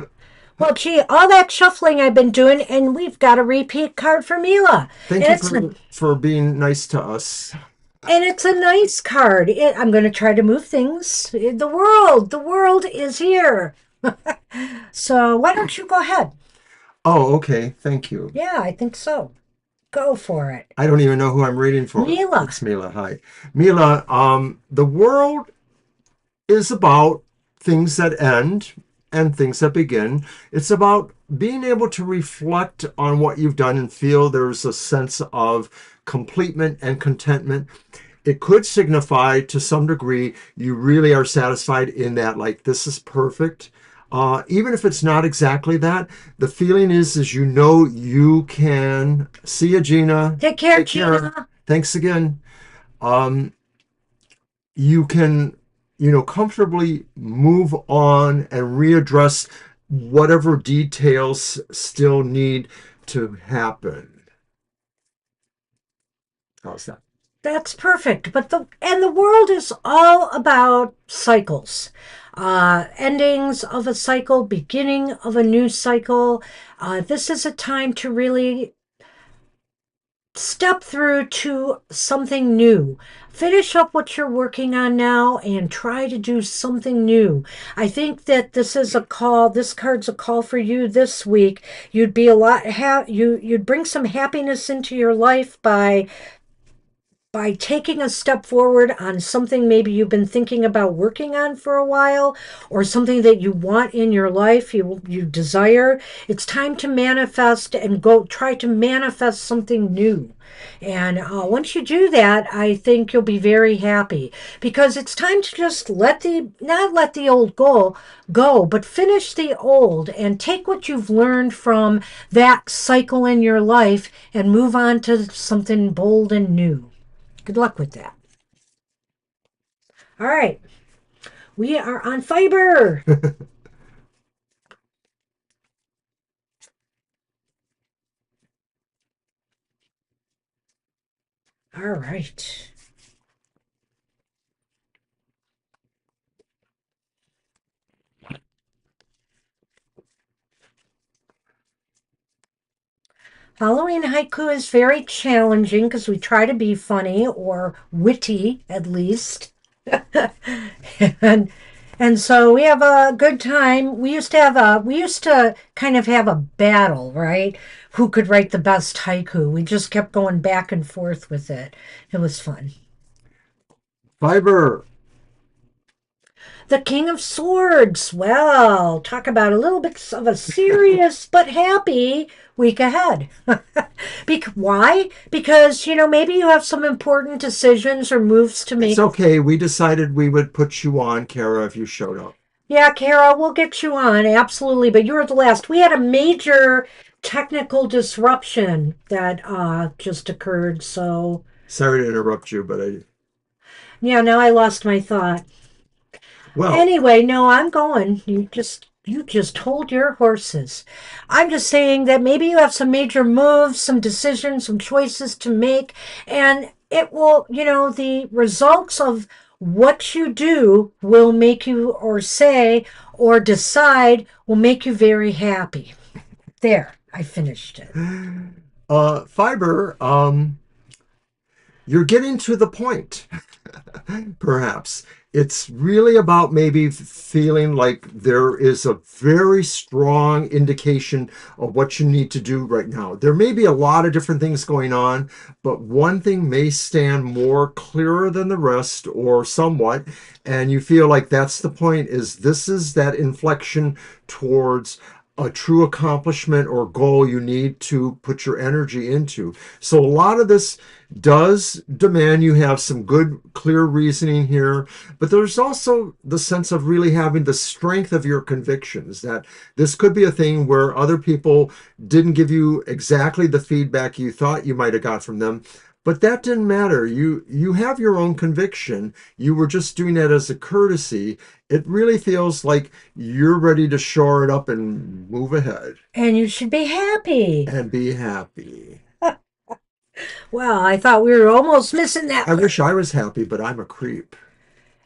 Well, gee, all that shuffling I've been doing, and we've got a repeat card for Mila. Thank And you for being nice to us. and it's a nice card. I'm going to try to move things. The world is here. So why don't you go ahead? Oh, okay, thank you. Yeah, I think so. Go for it. I don't even know who I'm reading for. Mila. It's Mila. Hi. Mila, the world is about things that end and things that begin. It's about being able to reflect on what you've done and feel there's a sense of completement and contentment. It could signify to some degree you really are satisfied in that, like, this is perfect. Even if it's not exactly that, the feeling is you know you can. See you, Gina. Take care, Take care. Gina. Thanks again. You can, comfortably move on and readdress whatever details still need to happen. How's that? That's perfect. But the world is all about cycles. Endings of a cycle, beginning of a new cycle. This is a time to really step through to something new. Finish up what you're working on now and try to do something new. I think that this is a call. This card's a call for you this week. You'd be a lot you'd bring some happiness into your life by taking a step forward on something maybe you've been thinking about working on for a while, or something that you want in your life, you desire. It's time to manifest and go try to manifest something new. And once you do that, I think you'll be very happy, because it's time to just not let the old goal go, but finish the old and take what you've learned from that cycle in your life and move on to something bold and new. Good luck with that. All right. We are on fiber. All right. Halloween haiku is very challenging because we try to be funny or witty at least. and and so we have a good time. We used to kind of have a battle, right? Who could write the best haiku? We just kept going back and forth with it. It was fun. Fiber. The King of Swords. Well, talk about a little bit of a serious but happy week ahead. Why? Because, maybe you have some important decisions or moves to make. It's okay. We decided we would put you on, Kara, if you showed up. Yeah, Kara, we'll get you on. Absolutely. But you were the last. We had a major technical disruption that just occurred. So, Sorry to interrupt you, but yeah, now I lost my thought. well, Anyway, no, I'm going. You just hold your horses. I'm just saying that maybe you have some major moves, some decisions, some choices to make, and it will, the results of what you do will make you or say or decide will make you very happy. There, I finished it. Fiber, you're getting to the point, perhaps. It's really about maybe feeling like there is a very strong indication of what you need to do right now. There may be a lot of different things going on, but one thing may stand more clearer than the rest or somewhat, and you feel like that's the point, is this is that inflection towards a true accomplishment or goal you need to put your energy into. So a lot of this does demand you have some good, clear reasoning here, but there's also the sense of really having the strength of your convictions that this could be a thing where other people didn't give you exactly the feedback you thought you might have got from them. But that didn't matter. You have your own conviction. You were just doing that as a courtesy. It really feels like you're ready to shore it up and move ahead And you should be happy. and be happy. Well, I thought we were almost missing that I part. wish I was happy, but I'm a creep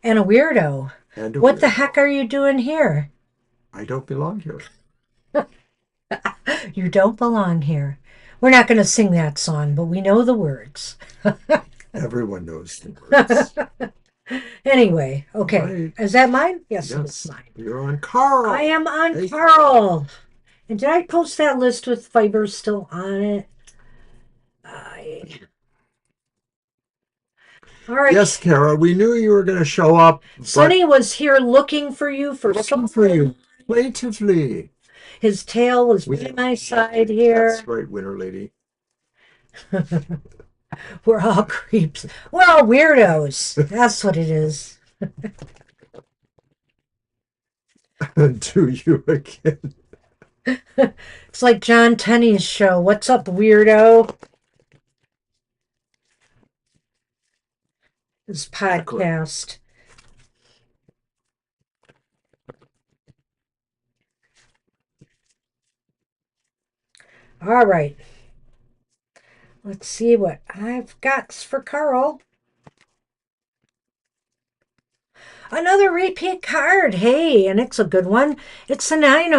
And a weirdo. and a What the weirdo. heck are you doing here? I don't belong here. You don't belong here. We're not going to sing that song, but we know the words. Everyone knows the words. Anyway, okay. Right. Is that mine? Yes, it is Yes, mine. you're on Carl. I am on Hey. Carl. And did I post that list with fibers still on it? All right. Yes, Kara, we knew you were going to show up, but Sonny was here looking for you for looking so for you plaintively. His tail was by my side here. That's right, Winter Lady. We're all creeps. We're all weirdos. That's what it is. Do you again? It's like John Tenney's show. What's up, weirdo? His podcast. All right. Let's see what I've got for Carl. Another repeat card. Hey, and it's a good one. It's the nine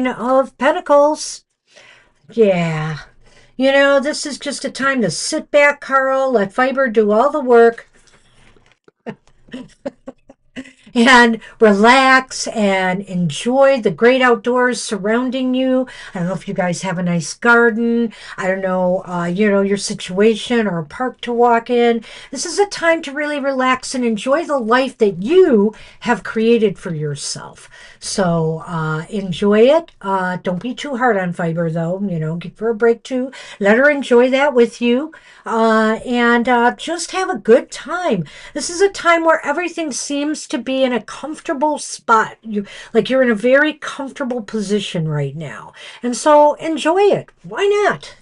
of Pentacles. Yeah. You know, this is just a time to sit back, Carl. Let Fiber do all the work. And relax and enjoy the great outdoors surrounding you. I don't know if you guys have a nice garden. I don't know, your situation or a park to walk in. This is a time to really relax and enjoy the life that you have created for yourself. So enjoy it. Don't be too hard on Fiber, though. Give her a break too. Let her enjoy that with you. And just have a good time. This is a time where everything seems to be in a comfortable spot. You're in a very comfortable position right now. And so enjoy it. Why not?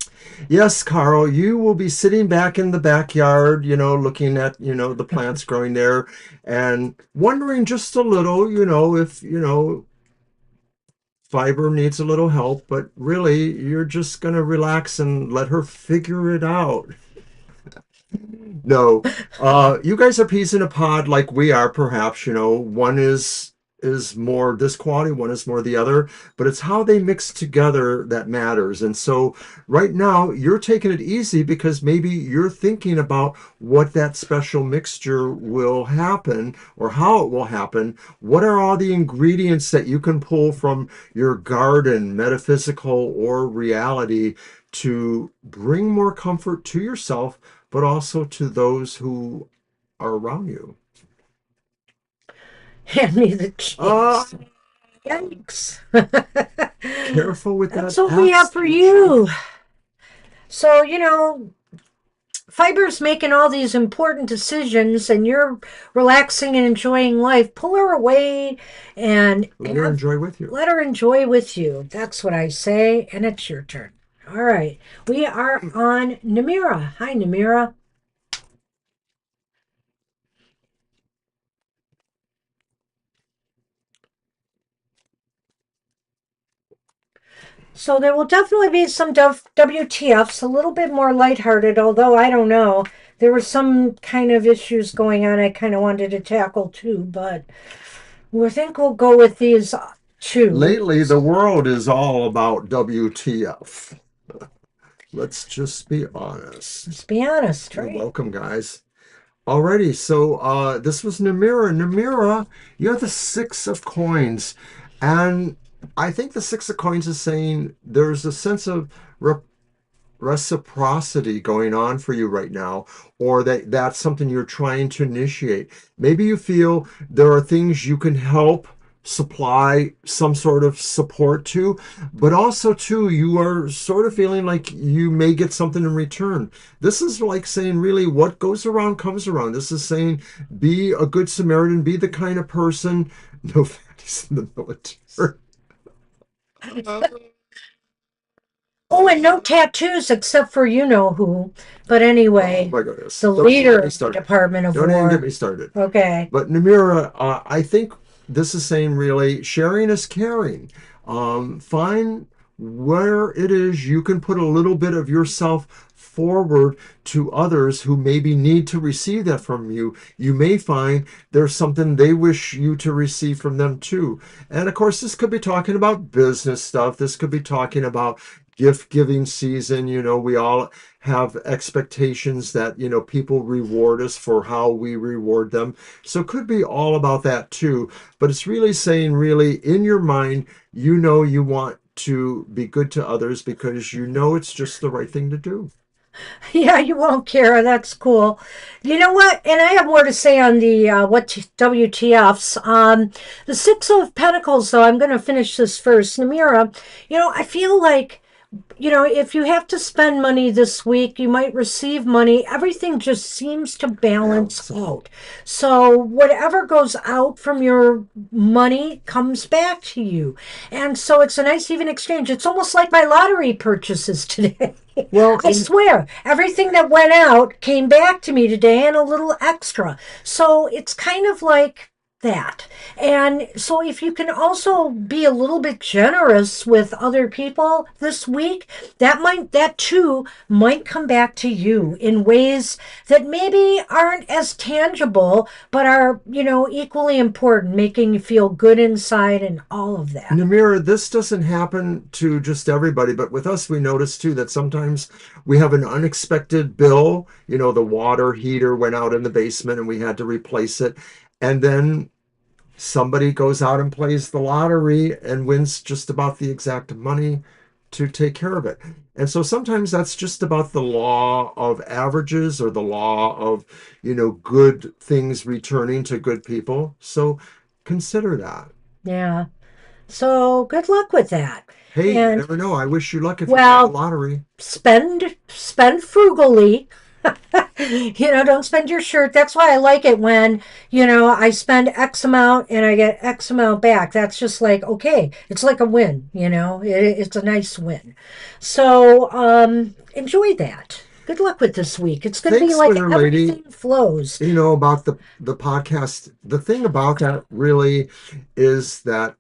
Yes, Carl, you will be sitting back in the backyard, looking at, the plants growing there and wondering just a little, if, Fiber needs a little help, but really you're just going to relax and let her figure it out. No, you guys are peas in a pod like we are, perhaps. One is more this quality, one is more the other, but it's how they mix together that matters. And so right now you're taking it easy because maybe you're thinking about what that special mixture will happen or how it will happen. What are all the ingredients that you can pull from your garden, metaphysical or reality, to bring more comfort to yourself, but also to those who are around you? Hand me the cheese. Yikes. Careful with that. That's what we have for you. So, Fiber's making all these important decisions and you're relaxing and enjoying life. Pull her away and let her enjoy with you. Let her enjoy with you. That's what I say. And it's your turn. All right. We are on Namira. Hi, Namira. So there will definitely be some WTFs, a little bit more lighthearted, although I don't know. There were some kind of issues going on I kind of wanted to tackle too, but I think we'll go with these two. Lately, the world is all about WTF. Let's just be honest. Let's be honest, You're right? welcome, guys. Alrighty, so this was Namira. Namira, you have the Six of Coins. And I think the Six of Coins is saying there's a sense of reciprocity going on for you right now, or that's something you're trying to initiate. Maybe you feel there are things you can help supply some sort of support to, but also too you are sort of feeling like you may get something in return. This is like saying really what goes around comes around. This is saying be a good Samaritan, be the kind of person. No fatties in the military. Oh, and no tattoos except for you know who. But Oh anyway, my goodness. the Don't even leader get me of the started. Department of Don't even get War. me started. Okay. But Namira, I think this is saying really sharing is caring. Find where it is you can put a little bit of yourself forward to others who maybe need to receive that from you. You may find there's something they wish you to receive from them too. And of course, this could be talking about business stuff. This could be talking about gift giving season. We all have expectations that, people reward us for how we reward them. So it could be all about that too. But it's really saying, really, in your mind, you want to be good to others because it's just the right thing to do. Yeah, you won't, Kara. That's cool. You know what? And I have more to say on the WTFs. The Six of Pentacles, though, I'm going to finish this first. Namira, I feel like if you have to spend money this week, you might receive money. Everything just seems to balance out. So whatever goes out from your money comes back to you. And so it's a nice even exchange. It's almost like my lottery purchases today. Well, I swear, everything that went out came back to me today and a little extra. So it's kind of like that. And so if you can also be a little bit generous with other people this week, that too might come back to you in ways that maybe aren't as tangible but are, equally important, making you feel good inside and all of that. Namira, this doesn't happen to just everybody, but with us, we notice too that sometimes we have an unexpected bill. The water heater went out in the basement and we had to replace it. And then somebody goes out and plays the lottery and wins just about the exact money to take care of it. And so sometimes that's just about the law of averages or the law of, good things returning to good people. So consider that. Yeah. So good luck with that. Hey, you And never know. I wish you luck if you get the well, lottery. spend frugally. Don't spend your shirt. That's why I like it when, I spend X amount and I get X amount back. That's just like, okay, it's like a win, it's a nice win. So, enjoy that. Good luck with this week. It's going to be Thanks, like Winter Lady. everything flows. About the podcast. The thing about that really is that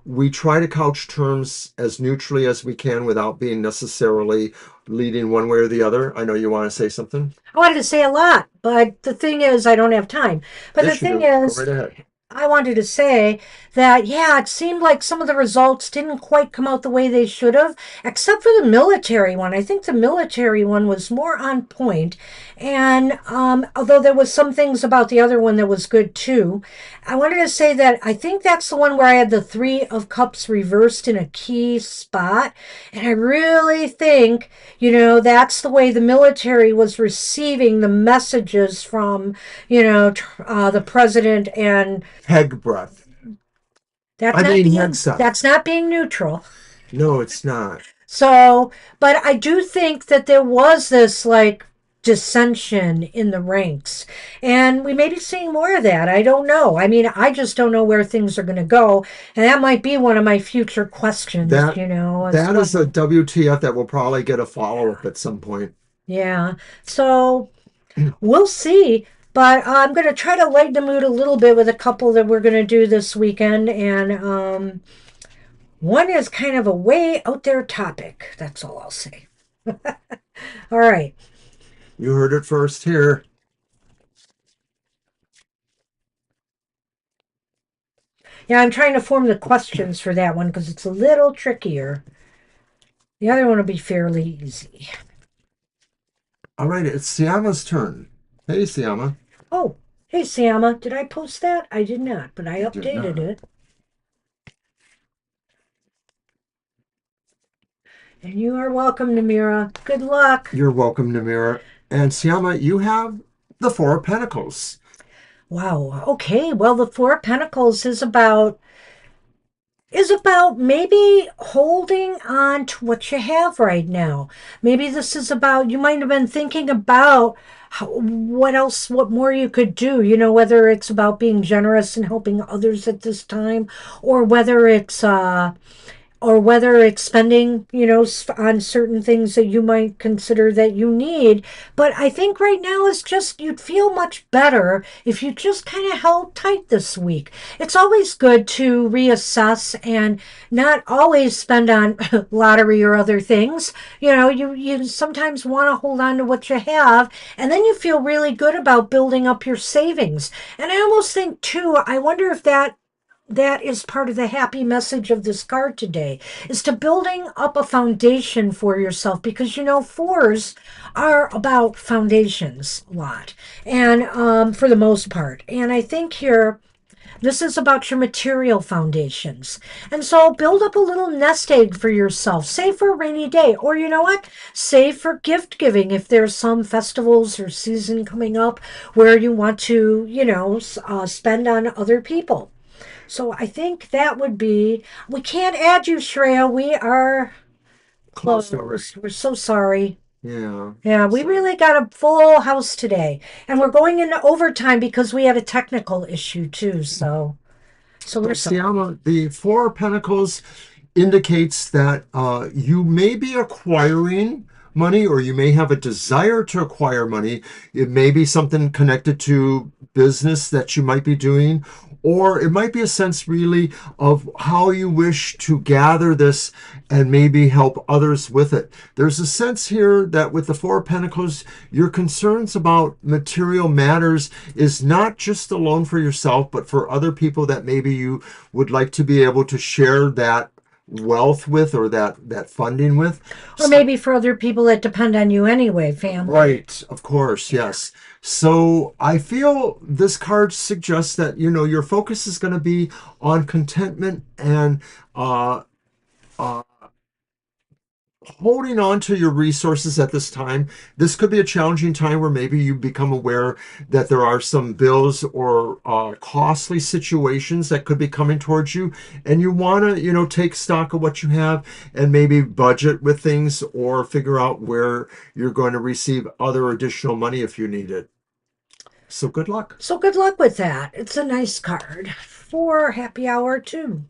we try to couch terms as neutrally as we can without being necessarily leading one way or the other. I know you want to say something. I wanted to say a lot, but the thing is, I don't have time. But the Yes, you thing do. Go is, right ahead. I wanted to say that, yeah, it seemed like some of the results didn't quite come out the way they should have, except for the military one. I think the military one was more on point. And although there was some things about the other one that was good too, I wanted to say that I think that's the one where I had the Three of Cups reversed in a key spot. And I really think, that's the way the military was receiving the messages from, the president and Peg breath. that's I not mean, being headset. that's not being neutral. No, it's not. So, but I do think that there was this like dissension in the ranks, and we may be seeing more of that. I don't know. I mean, I just don't know where things are going to go, and that might be one of my future questions. That As that is a well. WTF that will probably get a follow-up at some point. Yeah. So we'll see. But I'm going to try to lighten the mood a little bit with a couple that we're going to do this weekend, and one is kind of a way out there topic. That's all I'll say. All right. You heard it first here. Yeah, I'm trying to form the questions for that one because it's a little trickier. The other one will be fairly easy. All right, it's Siama's turn. Hey, Siama. Oh, hey, Siama. Did I post that? I did not, but I You did updated not. it. And you are welcome, Namira. Good luck. You're welcome, Namira. And Siama, you have the Four of Pentacles. Wow. Okay. Well, the Four of Pentacles is about maybe holding on to what you have right now. Maybe this is about, you might have been thinking about what else, what more you could do, whether it's about being generous and helping others at this time, or whether it's spending, on certain things that you might consider that you need. But I think right now is just you'd feel much better if you just kind of held tight this week. It's always good to reassess and not always spend on lottery or other things. You sometimes want to hold on to what you have, and then you feel really good about building up your savings. And I almost think too, I wonder if that is part of the happy message of this card today, is to building up a foundation for yourself, because fours are about foundations a lot, and for the most part. And I think here this is about your material foundations. And so build up a little nest egg for yourself. Save for a rainy day. Or you know what? Save for gift giving if there's some festivals or season coming up where you want to, spend on other people. So I think that would be. We can't add you, Shreya. We are Closed over. closed. We're so sorry. Yeah. Yeah, we So, really got a full house today. And we're going into overtime because we had a technical issue too. So so we're sorry. Siama, the Four of Pentacles indicates that you may be acquiring money, or you may have a desire to acquire money. It may be something connected to business that you might be doing, or it might be a sense really of how you wish to gather this and maybe help others with it. There's a sense here that with the Four of Pentacles, your concerns about material matters is not just alone for yourself, but for other people that maybe you would like to be able to share that wealth with, or that funding with. Or So, maybe for other people that depend on you anyway, family. right, of course, yes. So I feel this card suggests that your focus is going to be on contentment and uh, uh, holding on to your resources at this time. This could be a challenging time where maybe you become aware that there are some bills or costly situations that could be coming towards you, and you want to, take stock of what you have and maybe budget with things, or figure out where you're going to receive other additional money if you need it. So good luck. So good luck with that. It's a nice card for happy hour too.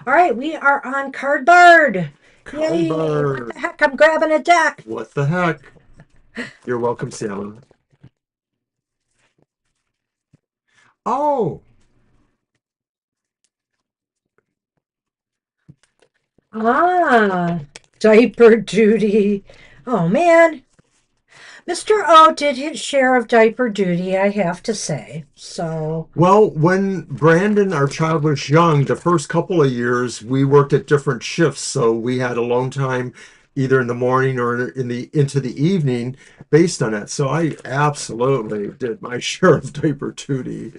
All right, we are on Cardboard. Yay! What Cardboard. the heck? I'm grabbing a deck. What the heck? You're welcome, Sam. Oh, Ah, diaper duty. Oh man, Mr. O did his share of diaper duty, I have to say. So, well, when Brandon, our child, was young, the first couple of years, we worked at different shifts. So we had alone time either in the morning or in the into the evening based on that. So I absolutely did my share of diaper duty.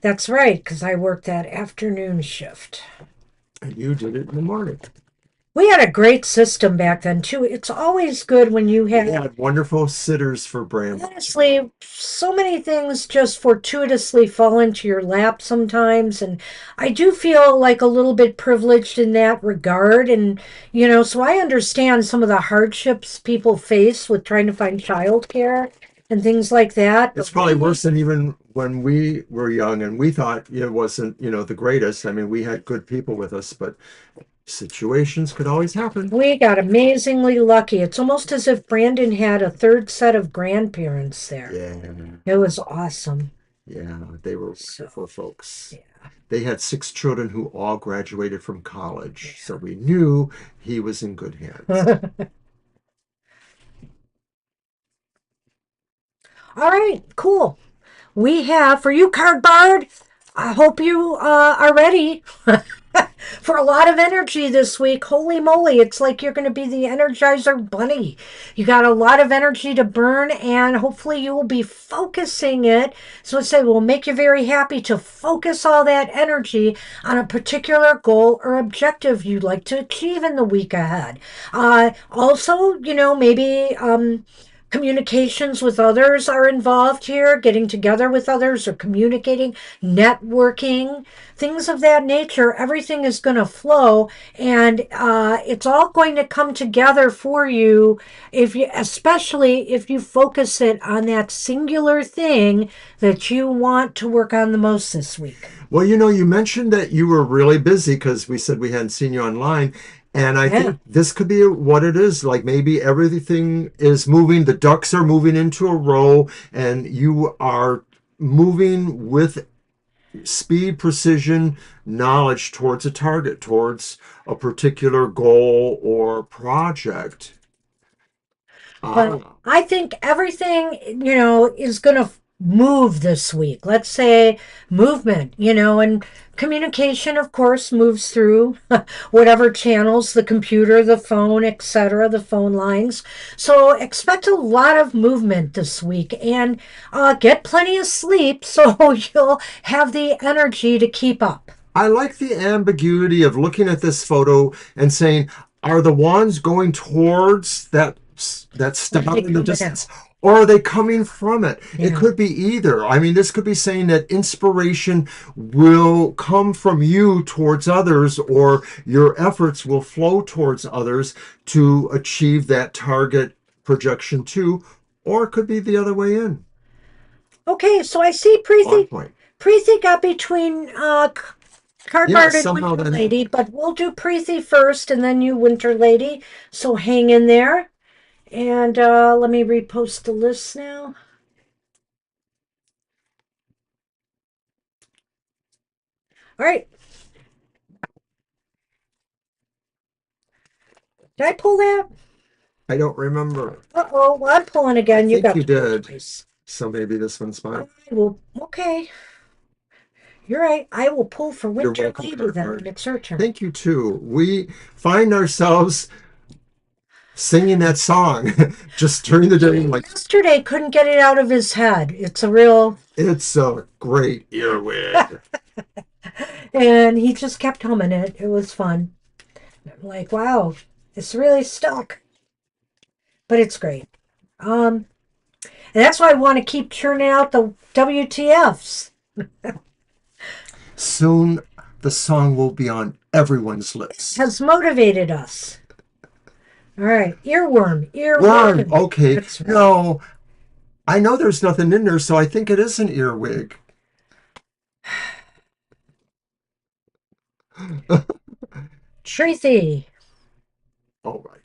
that's right, because I worked that afternoon shift. And you did it in the morning. We had a great system back then, too. It's always good when you We have, had wonderful sitters for Brandon. honestly, so many things just fortuitously fall into your lap sometimes. And I do feel like a little bit privileged in that regard. And, so I understand some of the hardships people face with trying to find childcare and things like that. It's But probably worse than even when we were young and we thought it wasn't, the greatest. I mean, we had good people with us, but situations could always happen. we got amazingly lucky. It's almost as if Brandon had a third set of grandparents there. Yeah, It was awesome. yeah, they were So, wonderful folks. yeah. They had 6 children who all graduated from college, so we knew he was in good hands. All right, cool. We have for you, Cardboard. I hope you are ready. for a lot of energy this week. Holy moly, it's like you're going to be the Energizer Bunny. You got a lot of energy to burn, and hopefully you will be focusing it. So let's say it will make you very happy to focus all that energy on a particular goal or objective you'd like to achieve in the week ahead. Also, maybe communications with others are involved here, getting together with others or communicating, networking, things of that nature. Everything is going to flow, and it's all going to come together for you, especially if you focus it on that singular thing that you want to work on the most this week. Well, you mentioned that you were really busy because we said we hadn't seen you online. And I Yeah. think this could be what it is. Like maybe everything is moving, the ducks are moving into a row, and you are moving with speed, precision, knowledge towards a target, towards a particular goal or project. But Ah, I think everything, is going to move this week. Let's say movement, and communication, of course, moves through whatever channels, the computer, the phone, etc., the phone lines. So expect a lot of movement this week, and get plenty of sleep so you'll have the energy to keep up. I like the ambiguity of looking at this photo and saying, are the wands going towards that Or star they in the coming out. distance? Or are they coming from it? It Yeah. could be either. I mean, this could be saying that inspiration will come from you towards others, or your efforts will flow towards others to achieve that target projection too. Or it could be the other way in. Okay, so I see On Preeti. point. Preeti got between Yeah, Cardboard and somehow Winter then. Lady, but we'll do Preeti first and then you Winter Lady. So hang in there. And let me repost the list now. All right. Did I pull that? I don't remember. Uh-oh. Well, I'm pulling I again. You think got you to pull did. twice. So maybe this one's I mine. will. Okay. You're right. I will pull for You're Winter welcome, Lady then Cardboard. when it's her turn. Thank you too. We find ourselves singing that song just during the day. Like Yesterday couldn't get it out of his head. It's a real. it's a great earwig. And he just kept humming it. It was fun. I'm like, wow, it's really stuck. But it's great. Um, and that's why I want to keep churning out the WTFs. Soon the song will be on everyone's lips. Has motivated us. All right, earworm, Worm. earworm. Okay. That's right. No, I know there's nothing in there, so I think it is an earwig. Treathy. All right.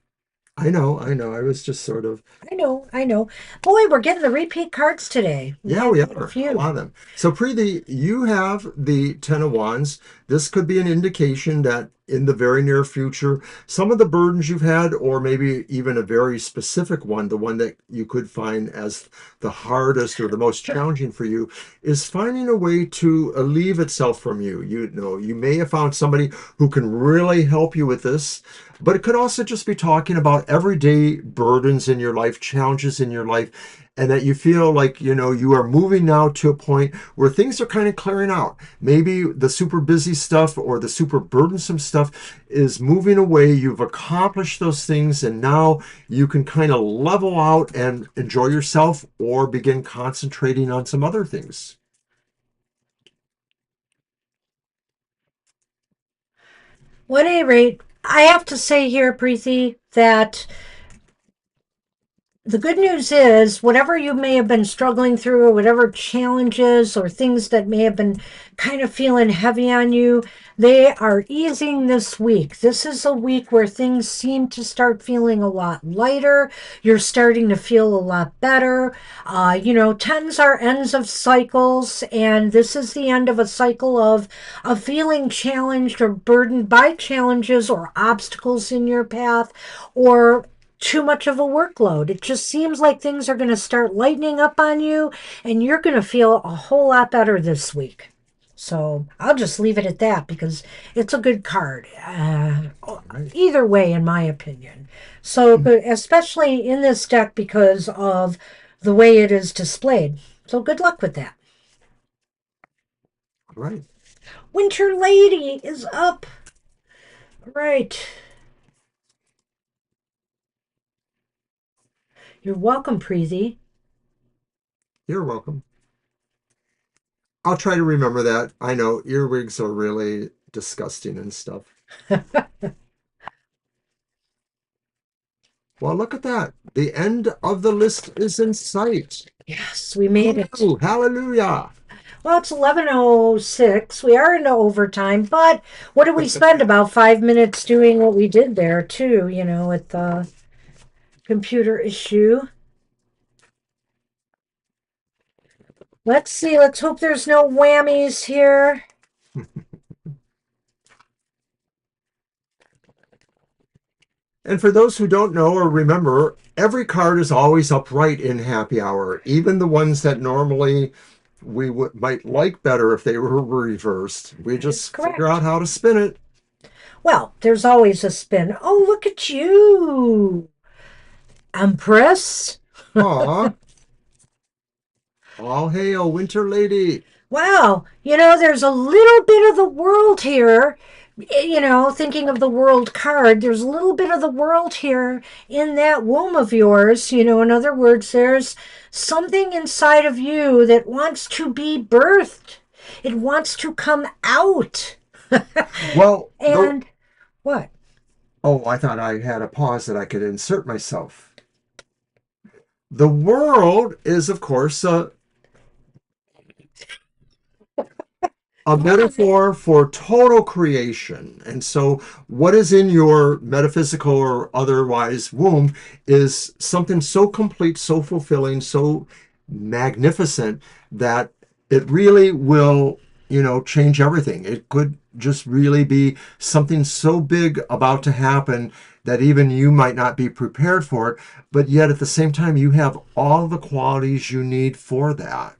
I know, I know. I was just sort of, I know, I know. Boy, we're getting the repeat cards today. We yeah, have we quite a are. A few. lot of them. So, Preeti, you have the Ten of Wands. This could be an indication that in the very near future, some of the burdens you've had, or maybe even a very specific one, the one that you could find as the hardest or the most challenging for you, is finding a way to alleviate itself from you. You may have found somebody who can really help you with this, but it could also just be talking about everyday burdens in your life, challenges in your life, and that you feel like, you are moving now to a point where things are kind of clearing out. Maybe the super busy stuff or the super burdensome stuff is moving away. You've accomplished those things, and now you can kind of level out and enjoy yourself or begin concentrating on some other things. Well, at any rate, I have to say here, Preeti, that the good news is whatever you may have been struggling through, or whatever challenges or things that may have been kind of feeling heavy on you, they are easing this week. This is a week where things seem to start feeling a lot lighter. You're starting to feel a lot better. Tens are ends of cycles, and this is the end of a cycle of feeling challenged or burdened by challenges or obstacles in your path, or too much of a workload. It just seems like things are going to start lightening up on you, and you're going to feel a whole lot better this week. So I'll just leave it at that because it's a good card. Right. Either way, in my opinion. So, but especially in this deck because of the way it is displayed. So good luck with that. Right. Winter Lady is up. Right. You're welcome, Preezy. You're welcome. I'll try to remember that. I know earwigs are really disgusting and stuff. Well, look at that. The end of the list is in sight. Yes, we made it. Ooh, hallelujah. Well, it's 11:06. We are into overtime, but what did we spend? About 5 minutes doing what we did there, too, with the computer issue. Let's see. Let's hope there's no whammies here. And for those who don't know or remember, every card is always upright in happy hour, even the ones that normally we might like better if they were reversed. We That's just correct. figure out how to spin it. Well, there's always a spin. Oh, look at you, Empress. Aw, all hail, Winter Lady. Wow, there's a little bit of the world here. Thinking of the world card, there's a little bit of the world here in that womb of yours. In other words, there's something inside of you that wants to be birthed, it wants to come out. Well, And what? oh, I thought I had a pause that I could insert myself. The world is, of course, a metaphor for total creation. And so, what is in your metaphysical or otherwise womb is something so complete, so fulfilling, so magnificent that it really will, change everything. It could just really be something so big about to happen that even you might not be prepared for it, but yet at the same time, you have all the qualities you need for that.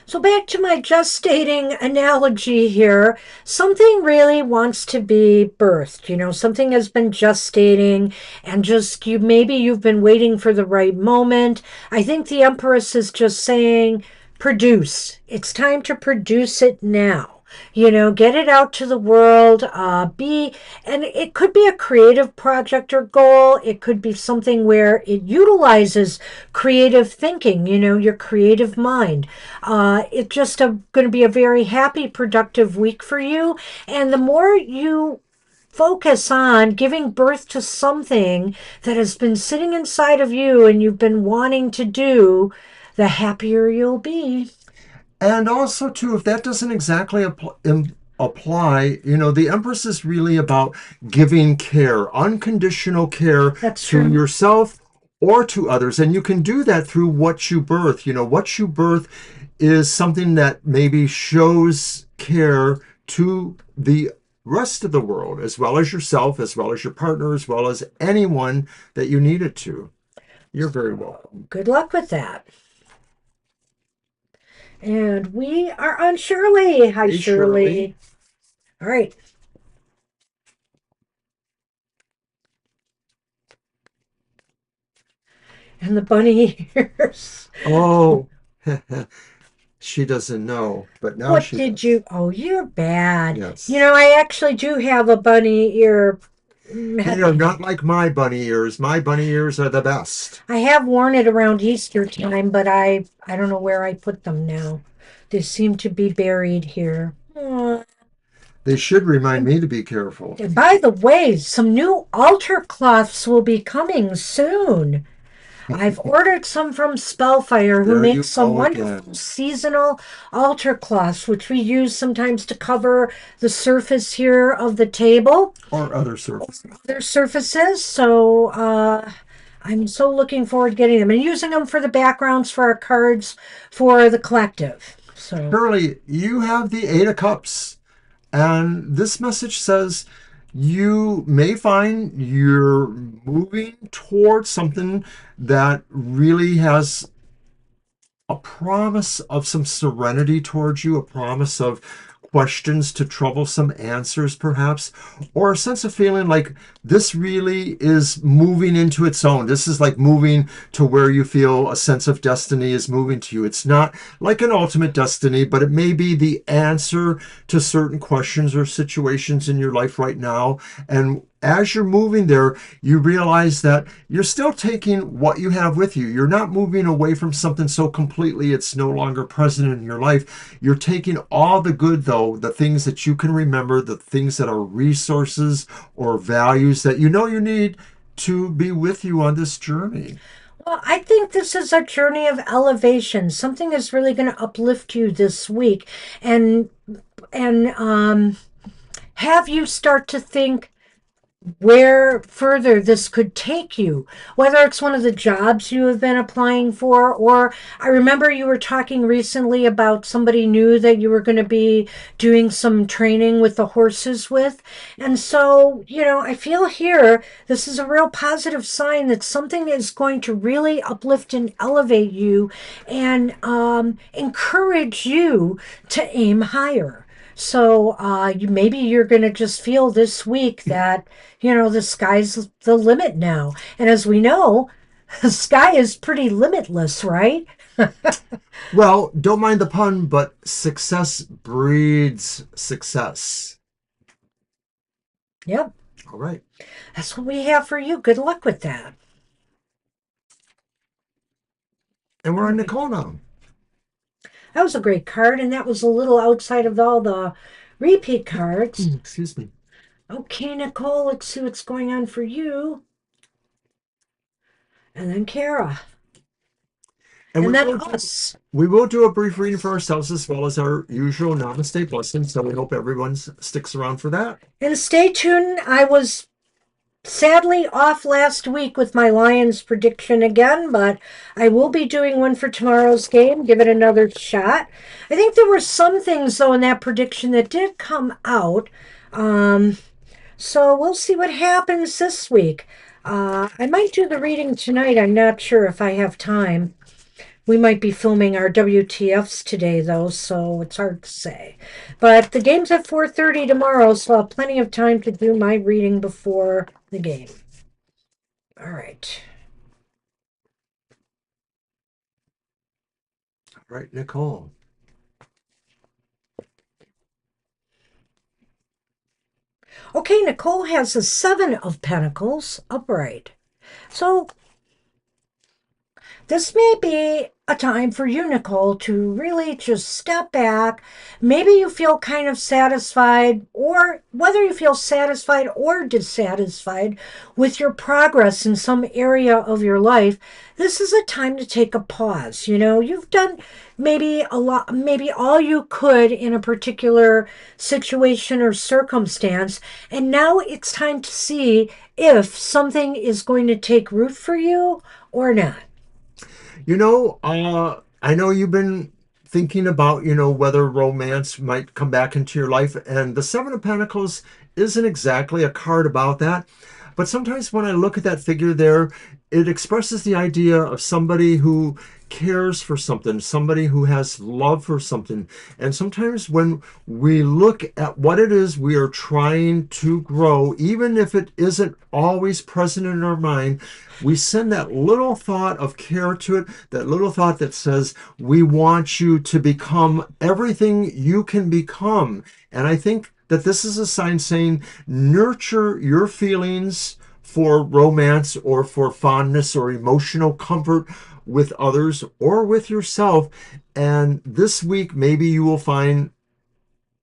So back to my gestating analogy here, something really wants to be birthed. Something has been gestating and just maybe you've been waiting for the right moment. I think the Empress is just saying, produce. It's time to produce it now. Get it out to the world. And it could be a creative project or goal. It could be something where it utilizes creative thinking, your creative mind. It's just going to be a very happy, productive week for you. And the more you focus on giving birth to something that has been sitting inside of you and you've been wanting to do, the happier you'll be. And also, too, if that doesn't exactly apply, the Empress is really about giving care, unconditional care That's to true. yourself or to others. And you can do that through what you birth. What you birth is something that maybe shows care to the rest of the world, as well as yourself, as well as your partner, as well as anyone that you need it to. You're very welcome. Good luck with that. And we are on Shirley. Hi, Hey, Shirley. Shirley. All right. And the bunny ears. Oh, she doesn't know, but now What she did does. you? Oh, you're bad. Yes. I actually do have a bunny ear. They are not like my bunny ears. My bunny ears are the best. I have worn it around Easter time, but I don't know where I put them now. They seem to be buried here. Aw. They should remind me to be careful. And by the way, some new altar cloths will be coming soon. I've ordered some from Spellfire, who There you makes some go wonderful again. seasonal altar cloths, which we use sometimes to cover the surface here of the table, Or other surfaces. other surfaces. So I'm so looking forward to getting them and using them for the backgrounds for our cards for the collective. So Shirley, you have the Eight of Cups. And this message says you may find you're moving towards something that really has a promise of some serenity towards you, a promise of questions to troublesome answers, perhaps, or a sense of feeling like this really is moving into its own. This is like moving to where you feel a sense of destiny is moving to you. It's not like an ultimate destiny, but it may be the answer to certain questions or situations in your life right now. And as you're moving there, you realize that you're still taking what you have with you. You're not moving away from something so completely it's no longer present in your life. You're taking all the good, though, the things that you can remember, the things that are resources or values that you know you need to be with you on this journey. Well, I think this is a journey of elevation. Something is really going to uplift you this week, and and have you start to think where further this could take you, whether it's one of the jobs you have been applying for, or I remember you were talking recently about somebody new that you were going to be doing some training with the horses with. And so, I feel here this is a real positive sign that something is going to really uplift and elevate you and encourage you to aim higher. So maybe you're going to just feel this week that, the sky's the limit now. And as we know, the sky is pretty limitless, right? Well, don't mind the pun, but success breeds success. Yep. All right. That's what we have for you. Good luck with that. And we're on Nicole now. That was a great card, and that was a little outside of all the repeat cards. Excuse me. Okay, Nicole, let's see what's going on for you. And then Kara. And then us. We will do a brief reading for ourselves as well as our usual namaste blessing. So we hope everyone sticks around for that. And stay tuned. I was sadly off last week with my Lions prediction again, but I will be doing one for tomorrow's game. Give it another shot. I think there were some things, though, in that prediction that did come out. So we'll see what happens this week. I might do the reading tonight. I'm not sure if I have time. We might be filming our WTFs today, though, so it's hard to say. But the game's at 4:30 tomorrow, so I'll have plenty of time to do my reading before the game. All right. All right, Nicole. Okay, Nicole has a 7 of Pentacles upright. So this may be a time for you, Nicole, to really just step back. Maybe you feel kind of satisfied, or whether you feel satisfied or dissatisfied with your progress in some area of your life, this is a time to take a pause. You've done maybe a lot, maybe all you could in a particular situation or circumstance, and now it's time to see if something is going to take root for you or not. I know you've been thinking about, whether romance might come back into your life. And the Seven of Pentacles isn't exactly a card about that. But sometimes when I look at that figure there, it expresses the idea of somebody who cares for something, somebody who has love for something. And sometimes when we look at what it is we are trying to grow, even if it isn't always present in our mind, we send that little thought of care to it, that little thought that says, we want you to become everything you can become. And I think that this is a sign saying, nurture your feelings for romance or for fondness or emotional comfort with others or with yourself. And this week, maybe you will find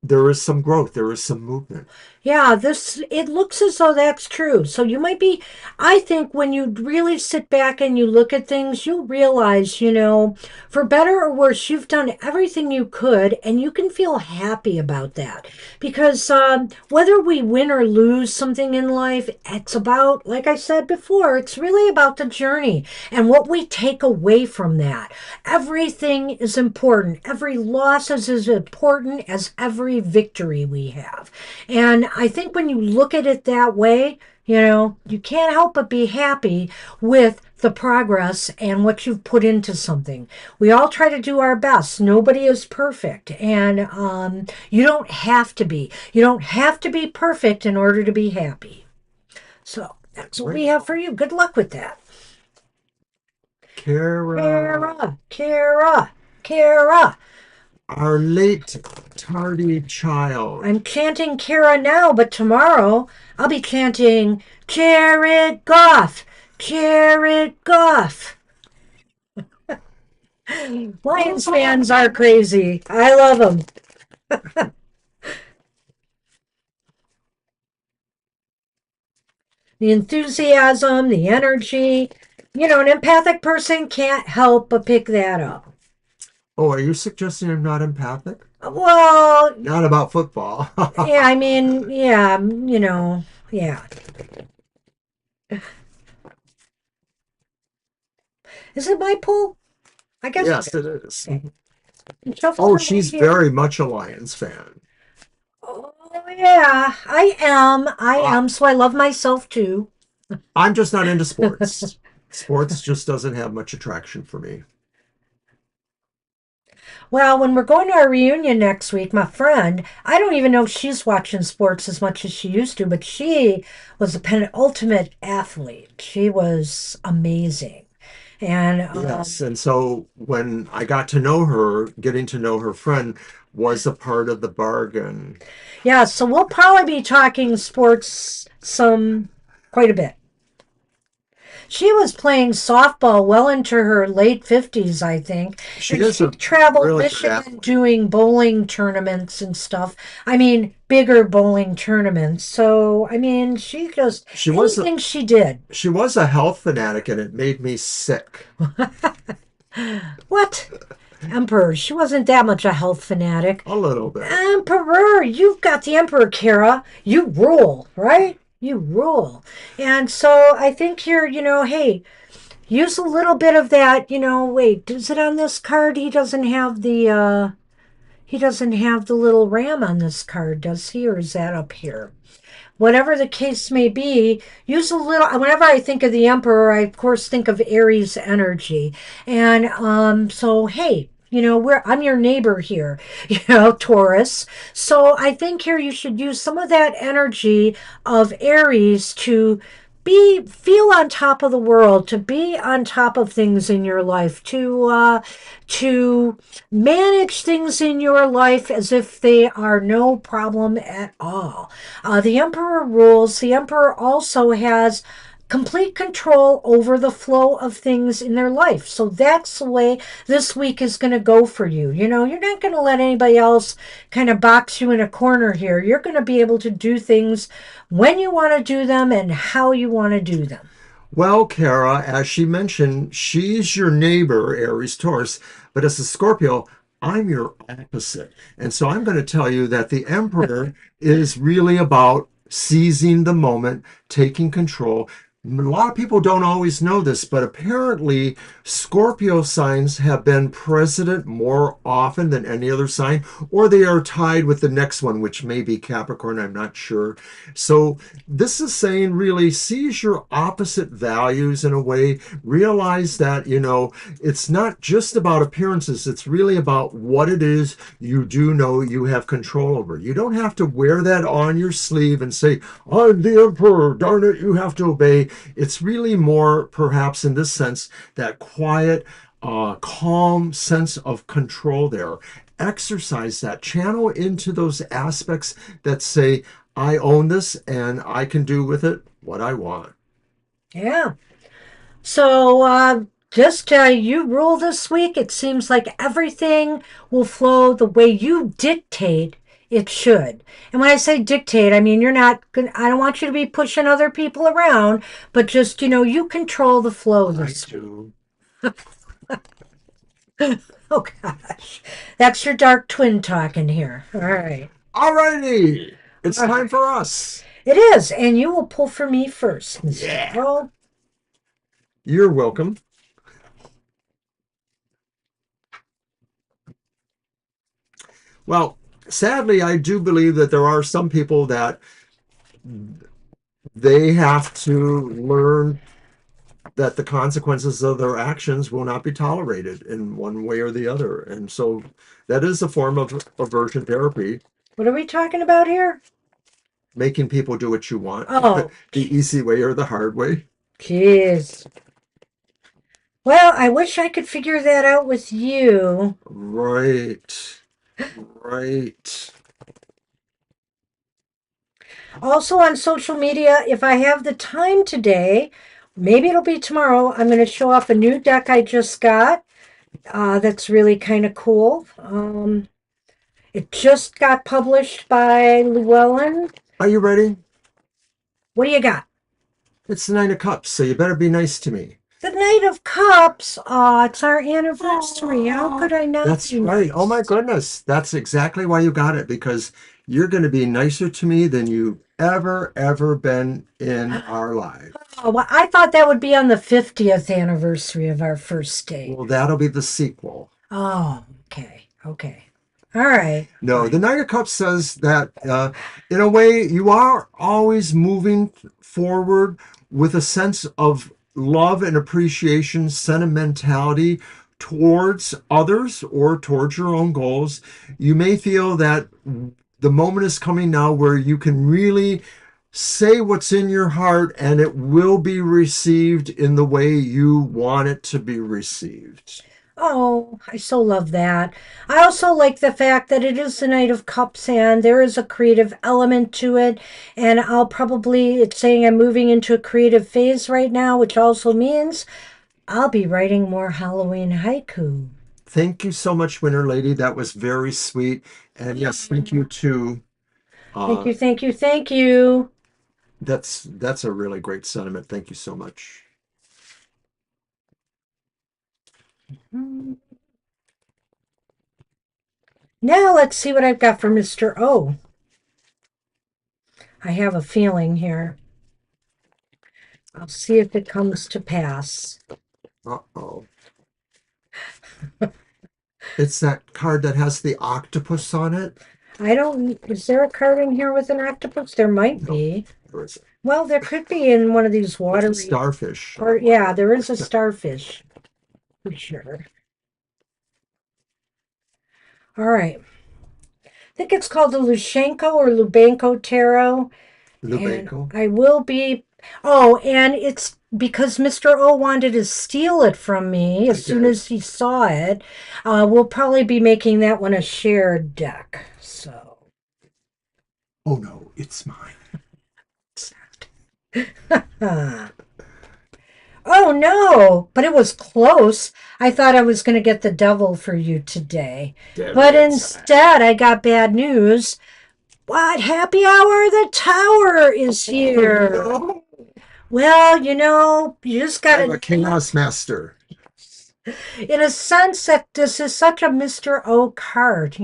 there is some growth, there is some movement. Yeah, it looks as though that's true. So you might be, I think when you really sit back and you look at things, you'll realize, for better or worse, you've done everything you could and you can feel happy about that. Because whether we win or lose something in life, it's about, like I said before, it's really about the journey and what we take away from that. Everything is important. Every loss is as important as every victory we have. And I think when you look at it that way, you can't help but be happy with the progress and what you've put into something. We all try to do our best. Nobody is perfect. And you don't have to be. You don't have to be perfect in order to be happy. So that's what we have for you. Good luck with that. Kara, Kara. our late tardy child. I'm chanting Kara now, but tomorrow I'll be chanting Jared Goff. Jared Goff. Lions fans are crazy. I love them. The enthusiasm, the energy. You know, an empathic person can't help but pick that up. Oh, are you suggesting I'm not empathic? Well, Not about football. yeah, I mean, yeah, you know, yeah. Is it my pool? I guess Yes, it it is. is. Shuffle Oh, for me she's here. very much a Lions fan. Oh, yeah, I am. I Uh, am. So I love myself too. I'm just not into sports. Sports just doesn't have much attraction for me. Well, when we're going to our reunion next week, my friend, I don't even know if she's watching sports as much as she used to, but she was a penultimate athlete. She was amazing. And Yes, and so when I got to know her, getting to know her friend was a part of the bargain. yeah, so we'll probably be talking sports quite a bit. She was playing softball well into her late 50s, I think. She And is she a traveled really good Michigan athlete. doing bowling tournaments and stuff. I mean, bigger bowling tournaments. So, I mean, she just, She was a anything she did. she was a health fanatic, and it made me sick. What? Emperor. She wasn't that much a health fanatic. A little bit. Emperor, you've got the Emperor, Kara. You rule, right? You rule. And so I think here, you know, hey, use a little bit of that, you know, wait, is it on this card? He doesn't have the little ram on this card, does he? Or is that up here? Whatever the case may be, use a little. Whenever I think of the Emperor, I of course think of Aries energy, and so hey, you know, I'm your neighbor here, you know, Taurus. So I think here you should use some of that energy of Aries to feel on top of the world, to be on top of things in your life, to manage things in your life as if they are no problem at all. The emperor rules. The emperor also has complete control over the flow of things in their life. So that's the way this week is going to go for you. You know, you're not going to let anybody else kind of box you in a corner here. You're going to be able to do things when you want to do them and how you want to do them. Well, Kara, as she mentioned, she's your neighbor, Aries Taurus, but as a Scorpio, I'm your opposite. And so I'm going to tell you that the Emperor is really about seizing the moment, taking control. A lot of people don't always know this, but apparently Scorpio signs have been president more often than any other sign, or they are tied with the next one, which may be Capricorn, I'm not sure. So this is saying really seize your opposite values in a way, realize that, you know, it's not just about appearances, it's really about what it is you do know you have control over. You don't have to wear that on your sleeve and say, I'm the emperor, darn it, you have to obey. It's really more, perhaps in this sense, that quiet, calm sense of control there. Exercise that, channel into those aspects that say, I own this and I can do with it what I want. Yeah. So just you rule this week. It seems like everything will flow the way you dictate it should. And when I say dictate, I mean you're not. I don't want you to be pushing other people around, but just you know you control the flow this week. do. Oh gosh, that's your dark twin talking here. All right. Alrighty, it's All time right. for us. It is, and you will pull for me first, Mr. Yeah. Oh, You're welcome. Well, sadly, I do believe that there are some people that they have to learn that the consequences of their actions will not be tolerated in one way or the other. And so that is a form of aversion therapy, What are we talking about here? making people do what you want, Oh, the easy way or the hard way. jeez. Well, I wish I could figure that out with you. Right. Right. Also on social media, if I have the time today, maybe it'll be tomorrow, I'm going to show off a new deck I just got. That's really kind of cool. It just got published by Llewellyn. Are you ready? What do you got? It's the Nine of Cups, so you better be nice to me. The Knight of Cups. It's our anniversary. How could I not That's be right. Oh my nice? goodness. That's exactly why you got it, because you're going to be nicer to me than you've ever been in our life. Oh, well, I thought that would be on the 50th anniversary of our first date. Well, that'll be the sequel. Oh, okay. Okay. All right. No, the Fine. Knight of Cups says that in a way you are always moving forward with a sense of love and appreciation, sentimentality towards others or towards your own goals. You may feel that the moment is coming now where you can really say what's in your heart and it will be received in the way you want it to be received. Oh, I so love that. I also like the fact that it is the Knight of Cups and there is a creative element to it. And it's saying I'm moving into a creative phase right now, which also means I'll be writing more Halloween haiku. Thank you so much, Winter Lady. That was very sweet. And yes, thank you too. Thank Uh, you, thank you, thank you. that's a really great sentiment. Thank you so much. Now let's see what I've got for Mr. O. I have a feeling here. I'll see if it comes to pass. Uh-oh. It's that card that has the octopus on it. Is there a card in here with an octopus? There might No, be. there isn't. Well, there could be in one of these It's a watery. starfish. Or yeah, there is a starfish for sure. All right. I think it's called the Lushenko or Lubanko Tarot. And Lubanko. I will be. Oh, and it's because Mr. O wanted to steal it from me as soon as he saw it. We'll probably be making that one a shared deck. So. Oh no, it's mine. Huh. Oh no, but it was close. I thought I was going to get the devil for you today. But instead, I got bad news. What? Happy hour? The tower is here. No, Well, you just got I'm a to, chaos master. in a sense, that this is such a Mr. O card.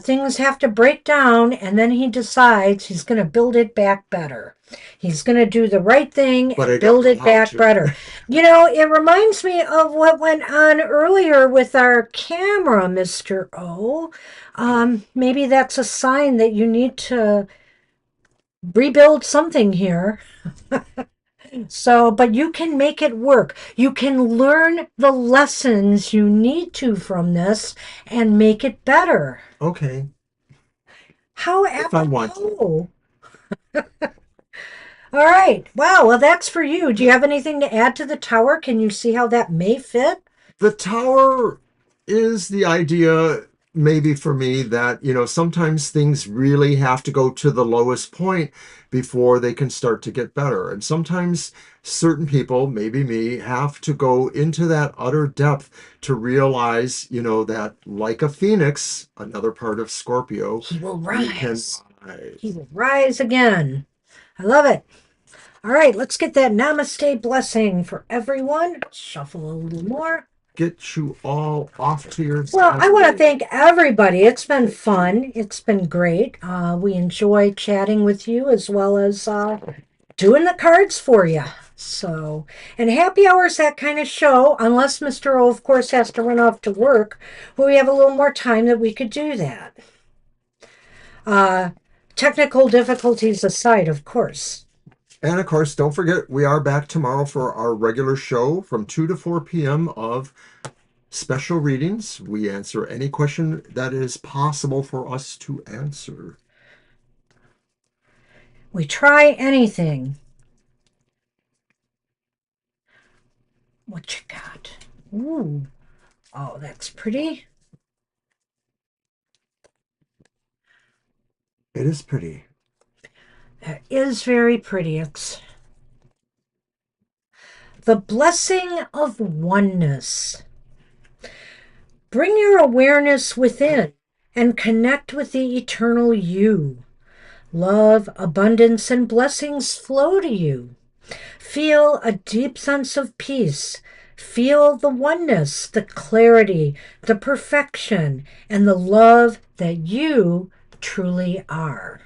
Things have to break down, and then he decides he's going to build it back better. He's going to do the right thing But I and don't build know it how back to. better. It reminds me of what went on earlier with our camera, Mr. O. Maybe that's a sign that you need to rebuild something here. So, but you can make it work. You can learn the lessons you need to from this and make it better. Okay, How if I want to. apropos. All right. Wow. Well, that's for you. Do you have anything to add to the tower? Can you see how that may fit? The tower is the idea, maybe for me, that, sometimes things really have to go to the lowest point before they can start to get better. And sometimes certain people, maybe me, have to go into that utter depth to realize, that like a phoenix, another part of Scorpio, He will you can rise. rise. He will rise again. I love it. All right. Let's get that namaste blessing for everyone. Shuffle a little more. Get you all off to your Well, I want to side. thank everybody. It's been fun. It's been great. We enjoy chatting with you as well as doing the cards for you. So, and happy hour is that kind of show, unless Mr. O, of course, has to run off to work, where we have a little more time that we could do that. Uh, Technical difficulties aside, of course. And of course, don't forget, we are back tomorrow for our regular show from 2 to 4 p.m. of special readings. We answer any question that is possible for us to answer. We try anything. What you got? Ooh. Oh, that's pretty. It is pretty. That is very pretty. It's the blessing of oneness. Bring your awareness within and connect with the eternal you. Love, abundance, and blessings flow to you. Feel a deep sense of peace. Feel the oneness, the clarity, the perfection, and the love that you truly are.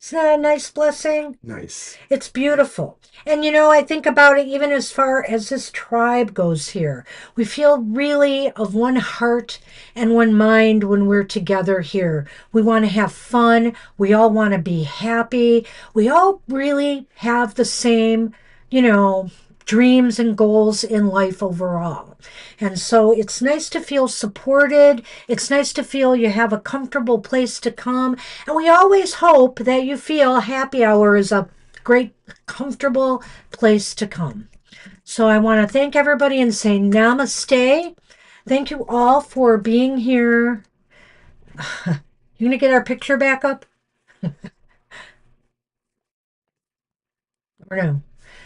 Isn't that a nice blessing? Nice. It's beautiful. And I think about it even as far as this tribe goes here. We feel really of one heart and one mind when we're together here. We want to have fun. We all want to be happy. We all really have the same, dreams and goals in life overall. And so it's nice to feel supported. It's nice to feel you have a comfortable place to come. And we always hope that you feel happy hour is a great, comfortable place to come. So I want to thank everybody and say namaste. Thank you all for being here. You going to get our picture back up? Or no?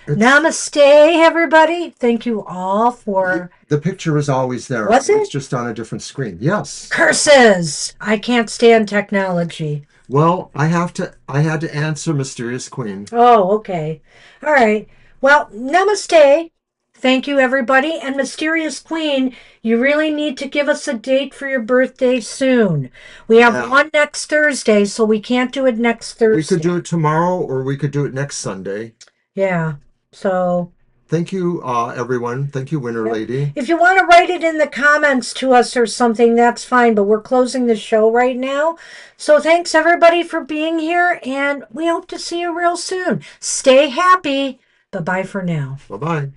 Namaste, everybody. Thank you all for... The picture is always there. Was it? It's just on a different screen. Yes. Curses! I can't stand technology. Well, I had to answer Mysterious Queen. Oh, okay. All right. Well, namaste. Thank you, everybody. And Mysterious Queen, you really need to give us a date for your birthday soon. We have one next Thursday, so we can't do it next Thursday. We could do it tomorrow, or we could do it next Sunday. Yeah. So... Thank you, everyone. Thank you, Winter Lady. If you want to write it in the comments to us or something, that's fine. But we're closing the show right now. So thanks, everybody, for being here. And we hope to see you real soon. Stay happy. Bye-bye for now. Bye-bye.